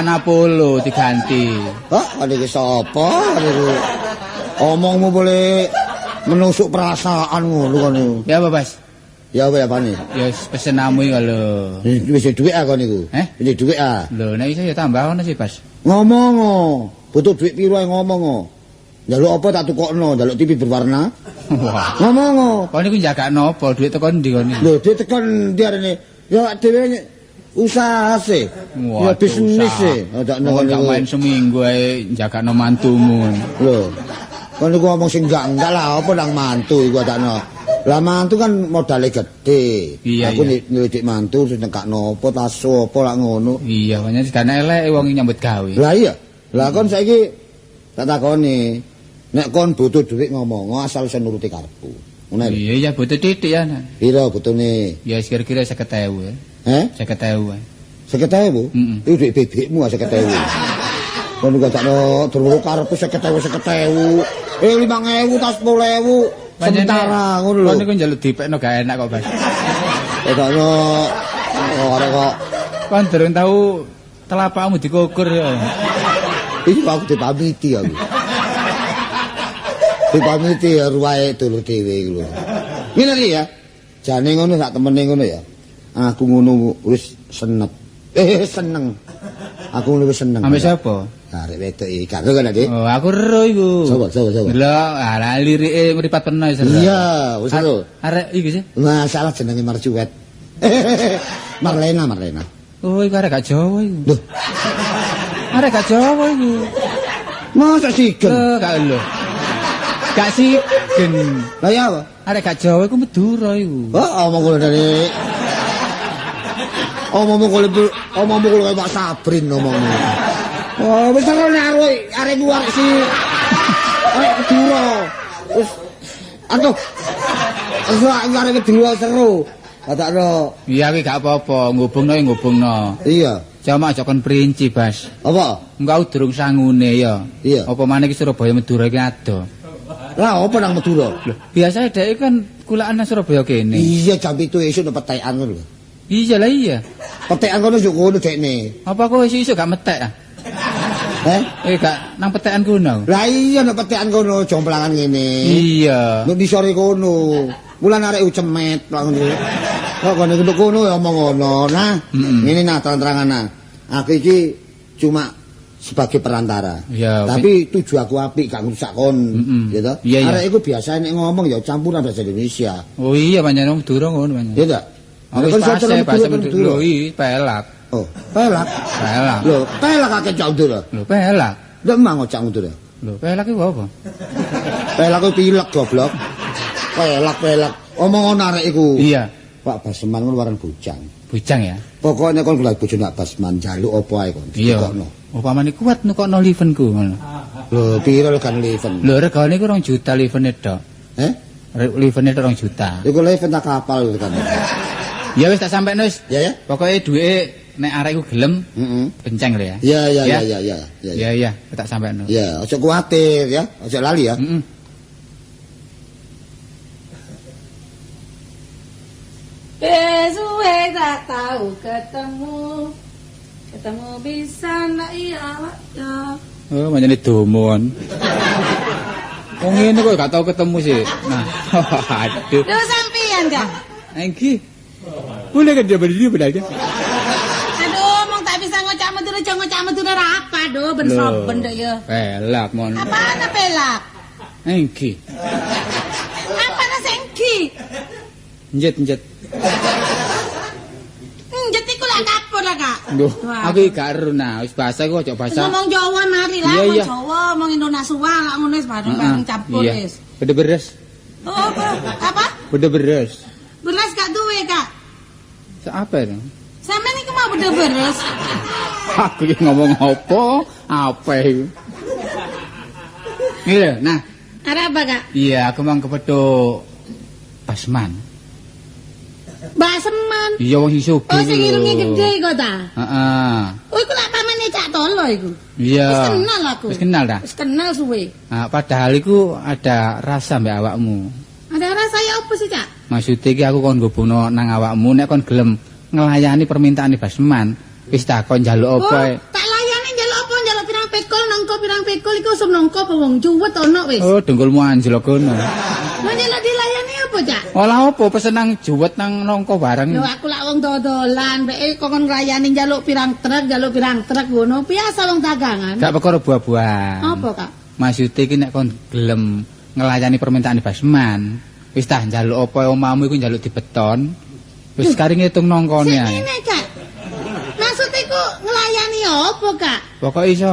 Apollo diganti. Hah, iki sapa? Iku omongmu boleh menusuk perasaan ngono kan iku. Ya apa, Bas? Ya apa ya pane? Ya pesen namu iki lho. Wis dhuwit ah kon niku. Wis dhuwit ah. Lho nek iso ya tambah ono sih, Bas. Ngomong oh. Butuh dhuwit piro ae ngomong oh. Njaluk apa tak tukokno, njaluk TV berwarna. Wah. Ngomong oh. Kon niku jagakno apa duit teko ndi kon iki? Lho, dhuwit tekan ndi arene? Ya dhewe usaha sih. Ya bisnis sih. Gak main seminggu ae jagakno mantumu. Lho. Kon niku ngomong sing enggak lah apa nang mantu iku adakno. Lah mantu kan modale gede. Iya, aku iya. nyelidik mantu terus nekakno apa taso apa lak ngono. Iya, banyak sekane elek wong nyambut gawe. Lah iya. Lah kon saiki tak takoni, nek kon butuh dhuwit ngomong asal iso nuruti karepku. Ngono lho. Iya, ya butuh titik ya. Piro butune? Ya kira-kira 50.000 ya. 50.000. 50.000? Heeh. Iku dhuwit bebekmu 50.000. Kon gak takno durung karepku 50.000. 5.000 tas 10.000. Sementara ngono lho. Kon niku njaluk dipekno gak enak kok, Bas. Takno ora kok. Kon durung tau telapakmu dikukur ya. Iki aku dipamiti aku. Dipamiti ya ruwae dulur dhewe iku lho. Ngene iki ya. Jane ngono sak temene ngono ya. Aku ngono wis seneng. Seneng. Aku wis seneng. Ambek sapa? Arek wedok iki karo kan Dik. Oh, aku ero iku. Sapa? Lho, ala lirike mripat peno iso. Iya, wis ero. Arek iki sih. Masalah jenenge Marjuwet. Marlena. Oh, iku arek gak Jawa iku. Lho, Arek gak Jawa iku. masa sigen? Gak lho. Gak sigen. Lah ya apa? Arek gak Jawa iku Madura iku. Omong kula dari omongmu kula Pak Sabrin omongmu. Oh, wis ora arek luar si arek Madura. Wis aduh. Arek Madura seru. Katakno. Iya kuwi gak apa-apa, ngubungno ya ngubungno. Iya. Cuma aja kon perinci, Bas. Apa? Engkau durung sangune ya. Iya. Apa maneh iki Surabaya Madura iki ado. Lah apa nang Madura? Lho, biasa dhek kan kulaan nang Surabaya kene. Iya jam 7 esuk nang petekan ngono lho. Iya lah iya. Petekan kono yo kono dekne. Apa kok iso gak metek ah? Gak nang petekan kono. Lah iya nang petekan kono jomplangan ngene. Iya. Nek disore kono. Mulan arek ucemet ngono. Kok kono nduk kono ya omong ngono. Nah, ngene nah terang-terangan nah. Aku iki cuma sebagai perantara. Ya, tapi tujuh aku apik gak ngrusak kon, gitu. Iya, arek iku biasa nek ngomong ya campuran bahasa Indonesia. Oh iya pancen wong Madura ngono pancen. Iya ta? Wis pase bahasa Madura. Lho, pelak. Oh, pelak. Pelak. Lho, pelak akeh cak Madura. Lho, pelak. Lho emang cak Madura. Lho, pelak iku apa? Pelak iku pilek goblok. Pelak. Omong ana arek iku. Iya. Pak Basman ngono waran bujang. Bujang ya. Pokoknya kon golek bojo nak Basman jaluk apa ae kon. Iya. Upamane kuat nukokno livenku ngono. Lho, piro kan liven? Lho, regane iku 2 juta livene tok. Livene 2 juta. Iku liven tak kapal kan. Ya wis tak sampekno wis. Ya ya. Pokoke duweke nek arek iku gelem, kenceng lho ya. Iya. Iya, tak sampekno. Ya, aja kuwatir ya, aja lali ya. Besuwe tak tahu ketemu bisa nak iya ya. Oh, manjane domon. Wong ngene kok gak tau ketemu sih. Nah, aduh. Lho sampean dah. Engki. Boleh kan dia berdiri benarnya? Aduh, mong tak bisa ngocak Madura apa do ben soben dak ya. Pelak mon. Apaan pelak? Engki. Apa iki? Njet. Njet iku lak kapur lah, Kak. Duh, aku iki gak ero nah, wis bahasa iku aja bahasa. Ngomong Jawa mari lah, Iya, ngomong iya. Jawa, ngomong Indonesia lah ngono wis bareng campur Iya. wis. Beda beres. Oh, apa? Beda beres. Beras gak duwe, Kak. Apa itu? Sampeyan iku mau beda beres. Aku iki ngomong apa itu? Ini lho, nah. Arep apa, Kak? Iya, aku mau kepethuk Basman. Baseman. Iya wong sing sugih. Oh, sing irunge gede kok ta? Heeh. Oh, iku lak pamane Cak Tolo iku. Iya. Wis kenal aku. Wis kenal ta? Wis kenal suwe. Nah, padahal iku ada rasa mbek awakmu. Ada rasa ya apa sih, Cak? Maksudnya iki aku kon gobongno nang awakmu nek kon gelem nglayani permintaan Basman. Wis tak kon njaluk apa? Oh, tak layani njaluk apa? Njaluk pirang pekol nangko pirang pekol iku usum nangko apa wong cuwet ana wis. Oh, dengkulmu anjlok kono. Lah njaluk dilayani apa, Cak? Olah apa pesen nang juwet nang nongko bareng. Lho aku lak wong dodolan, mbek kon nglayani njaluk pirang truk ngono. Biasa wong dagangan. Gak perkara buah-buahan. Apa, Kak? Maksudnya iki nek kon gelem nglayani permintaan Basman, wis tah njaluk apa omahmu iku njaluk dibeton. Wis kari ngitung nongkone Sing ae. ngene, Cak. Maksud iku nglayani apa, Kak? Pokoke iso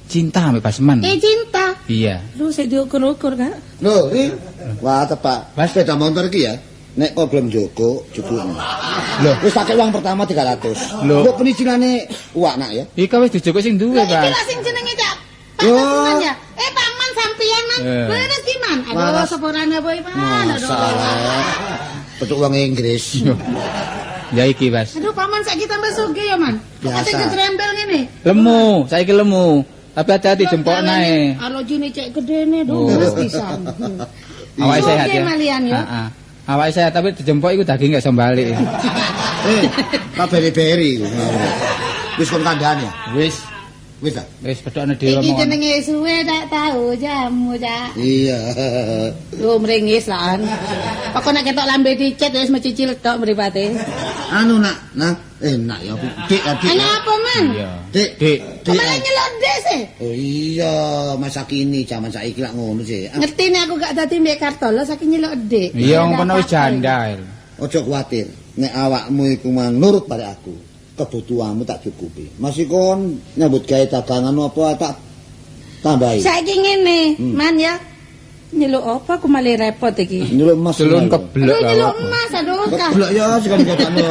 cinta mbek Basman. Cinta. Iya. Lu sik diukur-ukur, Kak. Lho, Ri. Wah, tepak. Mas. Sepeda motor iki ya. Nek kok belum jogo, jupukno. Loh, Wis pakai uang pertama 300. Loh. Lho, penicilane uak nak ya. iki wis dijoko sing duwe, Lah iki Pak. lah sing jenenge Cak. Yo. Paman ya. Paman sampeyan man. Eh. Beres ki man. Aduh, Waras. seporane apa iki, Man? Masalah. Petuk uang Inggris. Ya iki, Mas. Aduh, paman saiki tambah sugih ya, Man. Kok Biasa. ate ketrempel ngene. Lemu, saiki lemu. Tapi hati-hati jempol nae. Kalau jine cek gedene Oh. wis pisan. Awake sehat Oke, ya. malian ya. Heeh. Awake sehat tapi dijempol iku daging gak iso balik. Kaberi-beri iku. Wis kon kandhane ya. Wis, Wis ta? wis bedhokne dhewe Iki omongan. jenenge suwe tak tahu jamu, Cak. Iya. Lu mringis lah. Pokok nek ketok lambe dicet wis mecicil tok mripate. Anu nak, enak ya. Dik, dik. Ana apa, Man? Iya. Dik, Dik. dik. Malah nyelok dek sih. Oh iya, masa kini zaman saiki lak ngono sih. Ngerti nek aku gak dadi mbek Kartolo saking nyelok dek. Iya, Ada ngono wis apa-apa. jandal. Ojo kuwatir, nek awakmu iku mang nurut pada aku, kebutuhanmu tak cukupi. Masih kon nyambut gawe dagangan apa tak tambahi. Saiki ngene, Man ya. Nyeluk apa aku malah repot iki. Nyeluk emas. Celun Aduh, keblek nyeluk awak. emas aduh kah. Keblek ya sekali kotakno.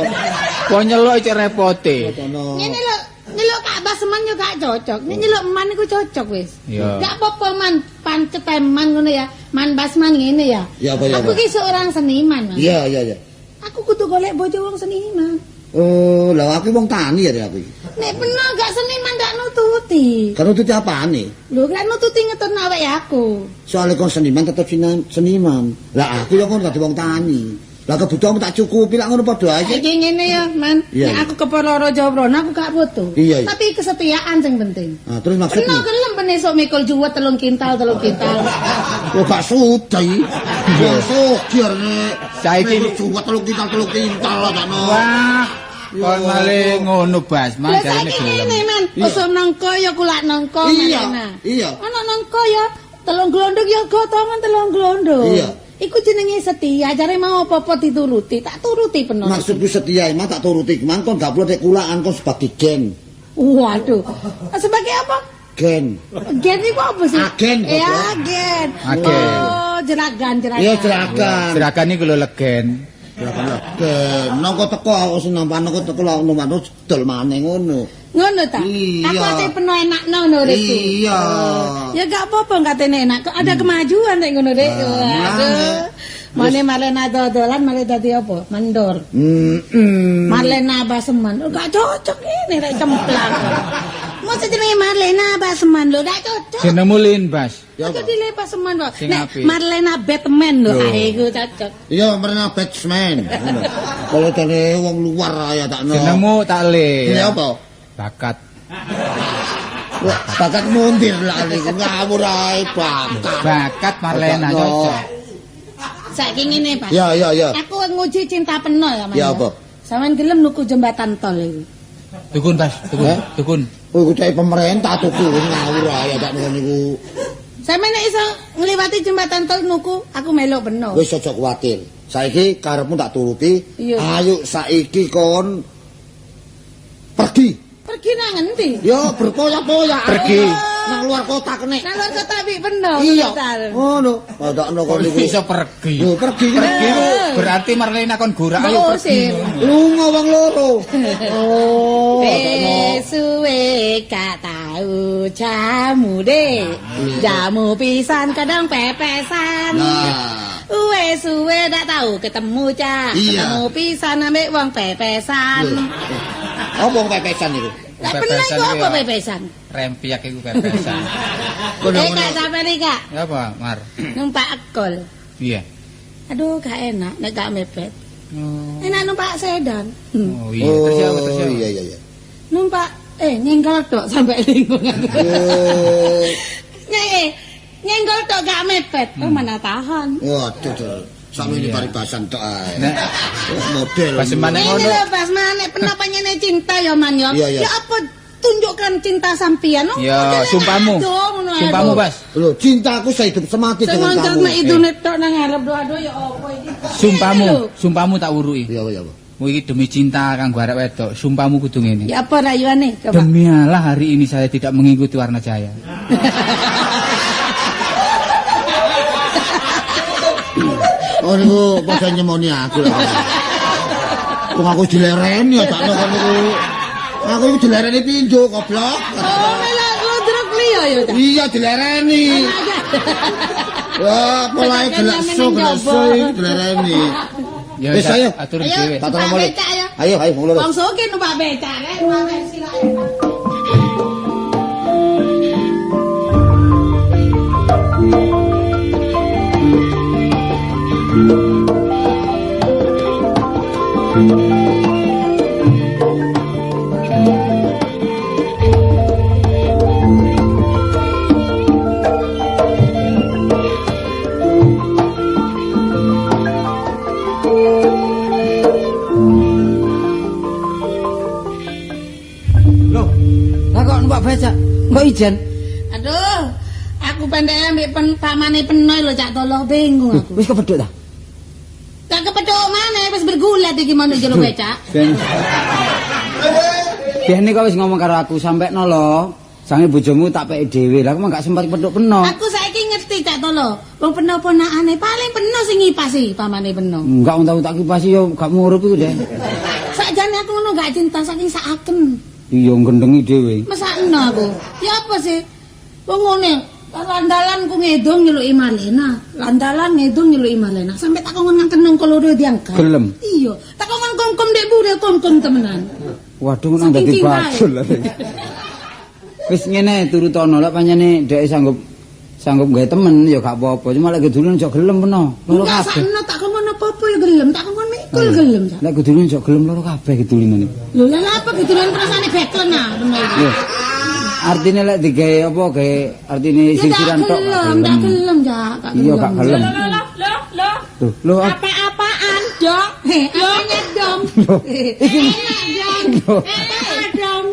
Kok nyelok cek repote. Kotakno. Ngene lho, nyeluk Ka'bah semen yo gak cocok. Nek nyeluk man iku cocok wis. Iya. Gak apa-apa Man, pancet man ngono ya. Man Basman ngene ya. Ya apa ya. Aku ki seorang seniman, Man. Iya, iya, iya. Aku kudu golek bojo wong seniman. Oh, lah aku wong tani ya aku. Nek bener gak seniman gak nututi. Kan itu apane? Lho gak nututi ngetutno awake aku. Soalnya kon seniman tetep seniman. Lah aku ya kon dadi wong tani. Lah kebutuhanmu tak cukupi lak ngono padha aja. Iki ngene ya, Man. Iya, Nek iya. aku kepeloro Jawrono aku gak butuh. Iya, iya. Tapi kesetiaan sing penting. Nah, terus Kena maksudnya? gelem ben esuk mikul juwet 3 kintal. Oh, gak sudai. Wong sugih nek. Saiki cuwet 3 kintal lah takno. wah, kon malih ngono Bas, Lah Mas jarene saiki ngene, gelem. Man. Iya. Usum nangka ya kulak nangka Iya, Malena. iya. Ana nangka ya 3 glondok ya gotongan 3 glondok. Iya. Iku jenenge setia, jare mau apa-apa dituruti, tak turuti penuh. Maksudku setia emang tak turuti. Mang kon gak perlu dek kulaan kon sebagai gen. Waduh. Sebagai apa? Gen. Gen itu apa sih? Agen, Ya, Bobo. agen. Agen. Oh, jeragan. Iya jeragan. Serakan iki lho legen. Gen. Nangko teko aku sing nampan nangko teko lak nomano dol maneh ngono. Ngono ta? Iya. Aku ate penuh enak ngono uripku. Iya. Ya gak apa-apa katene enak. Kok ada kemajuan nek ngono Rek. Waduh. Mane Marlena dodolan malah dadi apa? Mandor. Marlena Baseman. Oh, gak cocok ini rek cemplang. Masa jenenge Marlena Baseman lho gak cocok. Jenengmu Lin, Bas. Ya Aku apa? dile Baseman kok. Sing Nek apik. Marlena Batman lho. Loh. Ah iku cocok. Iya pernah batsman. Kalau dari wong luar ya takno. Jenengmu tak Lin. Ini apa? Bakat. Wah, bakat mundir lah niku ngawur ae bakat. Bakat Marlena Bakat, cocok. Saiki ngene, Pak. Ya ya ya. Aku nguji cinta penuh ya, Mas. Ya, apa? Sampeyan gelem nuku jembatan tol iki. Dukun, Bas, dukun, Hah? dukun. Oh, iku cai pemerintah tuku ngawur ae tak niku. Sampe nek iso ngliwati jembatan tol nuku, aku melok beno. Wis aja kuwatir. Saiki karepmu tak turuti. Iya. Ayo saiki kon pergi. Pergi nang endi? Yo berpoya-poya. Pergi. Nang luar kota kene. Nang luar kota wi beno. Iya. Ngono. Padakno kon niku. Iso pergi. Yo pergi. Berarti Marlena kon gorak ayo Oh, pergi. Lunga wong loro. Oh, padakno. Suwe gak tau jamu deh. Jamu pisan kadang pepesan. Nah. Suwe dak tahu ketemu cah. Iya. Ketemu pisan ambek wong pepesan. Apa wong pepesan iku? Lah bener Pepesan iku iki apa ya. pepesan? Rempiak iku pepesan. Kak sampeyan iki Kak, Apa, Mar? numpak ekol. Iya. Aduh gak enak nek gak mepet. Oh, Enak numpak sedan. oh iya, terus ya, terus ya. Iya. Numpak nyenggol tok sampai lingkungan. Nyenggol tok gak mepet. Oh mana tahan. Waduh. Sami ini paribasan tok ae. Nek Model. pas mana Ini ngono. lho Bas Manek penapa nyene cinta ya Man ya. Iya. Ya apa tunjukkan cinta sampean. Ya, sumpahmu. Sumpahmu, Bas. Lho, cintaku sehidup semati dengan Semoncot kamu. mek idune tok nang ngarep doa-doa ya apa iki. Sumpahmu tak urui. Iya. Kowe iki demi cinta kanggo arek wedok, sumpahmu kudu ngene. Ya apa rayuane coba. Demi Allah hari ini saya tidak mengikuti Warna Jaya. Oh niku padha nyemoni aku lho. Wong aku dilereni ya tak kon niku. Aku iku dilereni pindho goblok. Oh melak lodrok liya ya ta. Iya dilereni. Wah, mulai geleso iki dilereni. Ya Wis ayo. atur Ayo, dhewe. Tak numpak mulai. becak ya. Ayo wong loro. Wong soge numpak becak rek, wae silakan. Loh, lah kok numpak becak? Kok ijen? Aduh, aku pendek ambek pamane penoy lho Cak Tolo bingung aku. Wis kepedhuk ta? Tak kepethuk maneh wis bergulat iki mau jero becak. Ben kok wis ngomong karo aku sampe lho. Sange bojomu tak peke dhewe. Lah aku mah gak sempat pedhuk peno. Aku saiki ngerti Cak Tolo. Wong peno ponakane paling peno sing ngipasi pamane peno. Enggak unta-unta kipasi yo gak murup iku, Dek. Sakjane aku ngono gak cinta saking saken. Iya nggendengi dhewe. Mesakno aku. Ya apa sih? Wong ngene, landalan ku ngedong nyeluki Marlena. Landalan ngedong nyeluki Marlena. Sampai tak kongon kenung keloro diangkat. Gelem. Iya, tak kongon kom-kom dek bure kom-kom temenan. Waduh nang Saking dadi cintae. badul. Wis ngene turutono lek pancene dhek sanggup gawe temen ya gak apa-apa. Cuma lek gedulun aja gelem peno. Loro Enggak kabeh. sakno tak kongon apa-apa ya gelem, tak kongon mikul gelem. Cak. Lek gedulun aja gelem loro kabeh gedulunane. Lho lha apa gitulan perasane beklen ah bener. Lho. Artine lek digawe apa gawe artine Ya tak sisiran tok. gelem, tak gelem Cak. Tak Iya gak gelem. Loh. Lho Apa-apaan, Dok? Apanya, Dom? Enak, Dom. Enak, Dom.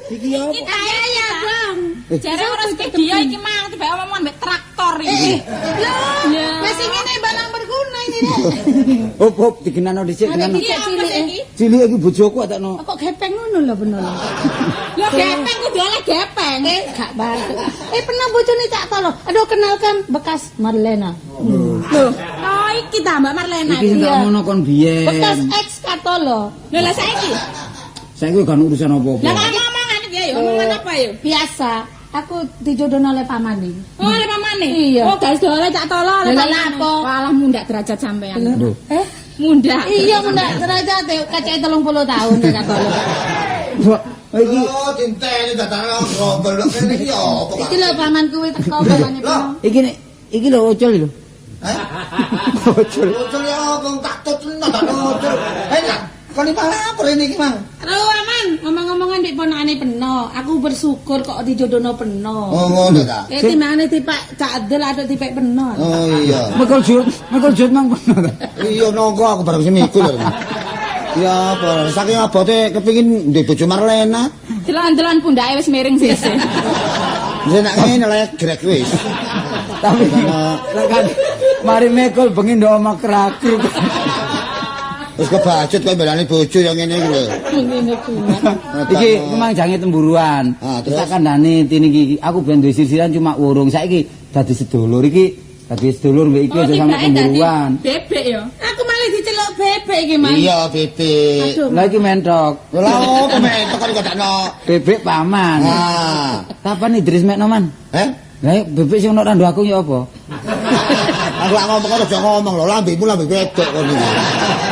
iki apa? Kita ya, Dom. Jare ora dia iki mang tiba omongan mbek traktor iki. Loh, wis ngene barang berguna ini. Hop digenano dhisik genano. Iki cilik. Cilik iki bojoku atakno. Kok gepeng ngono lho bener. Lah gepeng kudu oleh gepeng. Gak bantu. Pernah bojone Cak Tolo. Aduh, kenalkan bekas Marlena. Loh, oh iki ta Mbak Marlena. Iki sing tak Iya. ngono kon biyen. Bekas ex Cak Tolo. Lho lah saiki. Saiki gak urusan apa-apa. Lah kok omongan iki ya omongan apa ya? Biasa. Aku dijodohno oleh pamane. Oh, oleh pamane. Iya. Oh, guys, oleh Cak Tolo oleh Lah, pamane. apa? Walah mundak derajat sampean. Lho. Mundak. Iya, mendak derajat kacake 30 tahun Cak Tolo. Wah, iki Oh, dinteni dadane rombel kene iki ya apa? Iki lho paman kuwi teko pamane peno. iki lho ocol lho. Ocul ya apa tak tutno tak ocul. Enak. Kon iki apa rene iki, Mang? Aduh, aman, ngomong-ngomongan mbek ponakane peno. Aku bersyukur kok dijodohno peno. Oh, ngono ta. Timbangane tipek Cak Adel atau tipek peno. Oh iya. Mekol jut nang kono ta. Iya nongko aku bareng semikul lho. Ya apa saking abote kepengin ndek bojo Marlena. Delan-delan pundake wis miring sisih. Wis nek ngene lek grek wis. Tapi lek kan mari mekul bengi ndok omah kerakruk. Wis kebacut kok belani bojo yang ngene iki lho. Iki memang jange temburuan. Terus tak kandhani tini iki aku ben duwe sisiran cuma urung. Saiki dadi sedulur iki, dadi sedulur mbek iki aja sampe temburuan. Bebek ya. Aku malah diceluk bebek iki, Mas. Iya, bebek. Lah iki mentok. Lha opo mentok kok kadakno. Bebek paman. Kapan Idris mekno man? Lah bebek sing ono randu aku ya apa? Aku lak ngomong kok aja ngomong lho, lambemu lambe wedok kok iki.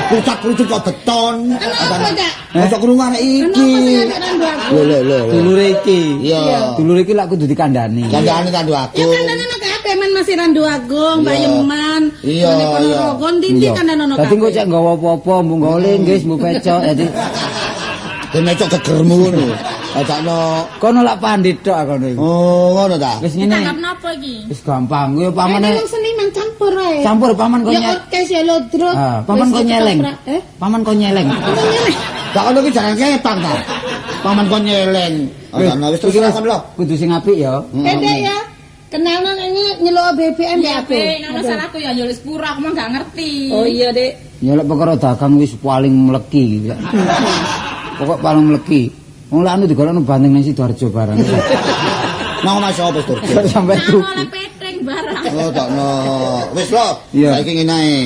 Pucak-pucuk kok beton. Aja krungu iki. Lho. Dulure iki. Iya. Dulure iki lak kudu dikandhani. Kandhane randu aku. Ya kandhane nek kabeh men masih Randu Agung, Bayeman. Iya. Ponorogo ndi kandhane ono kabeh. Dadi engko cek nggawa apa-apa, mbok nggawa linggis, mbok pecok dadi Demecok gegermu ngono. Ajakno kono lak pandit tok kono iki. Oh, ngono ta. Wis ngene. Tanggap napa iki? Wis gampang. Kuwi pamane Wong seniman campur ae. campur paman kok Ya orkes ya lodro. paman kok nyeleng. Paman kok nyeleng. Lah ngono ki jaran kepang ta. Paman kon nyeleng. Ana wis terus kon lho. Kudu sing apik ya. Dek ya. Kenalno ini nyeluk BBM ya aku. Nek salahku ya wis pura, aku mah gak ngerti. Oh iya, Dek. Ya lek perkara dagang wis paling mleki. Pokok paling mleki. Wong lak anu digolekno bandeng nang Sidoarjo barang. Nang omah sapa tur? Sampai tuku. Oleh peteng barang. Oh, takno. Wis lho. Iya. Saiki ngene ae.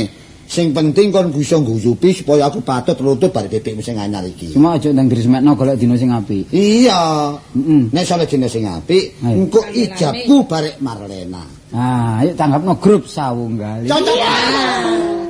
Sing penting kon bisa nguyupi supaya aku patut lutut bare bebekmu sing anyar iki. Cuma aja ndang diresmekno golek dina sing apik. Iya. Heeh. Nek sale dina sing apik, Ayo. engko ijabku barek Marlena. Ah, ayo tanggapno grup sawunggal. Cocok.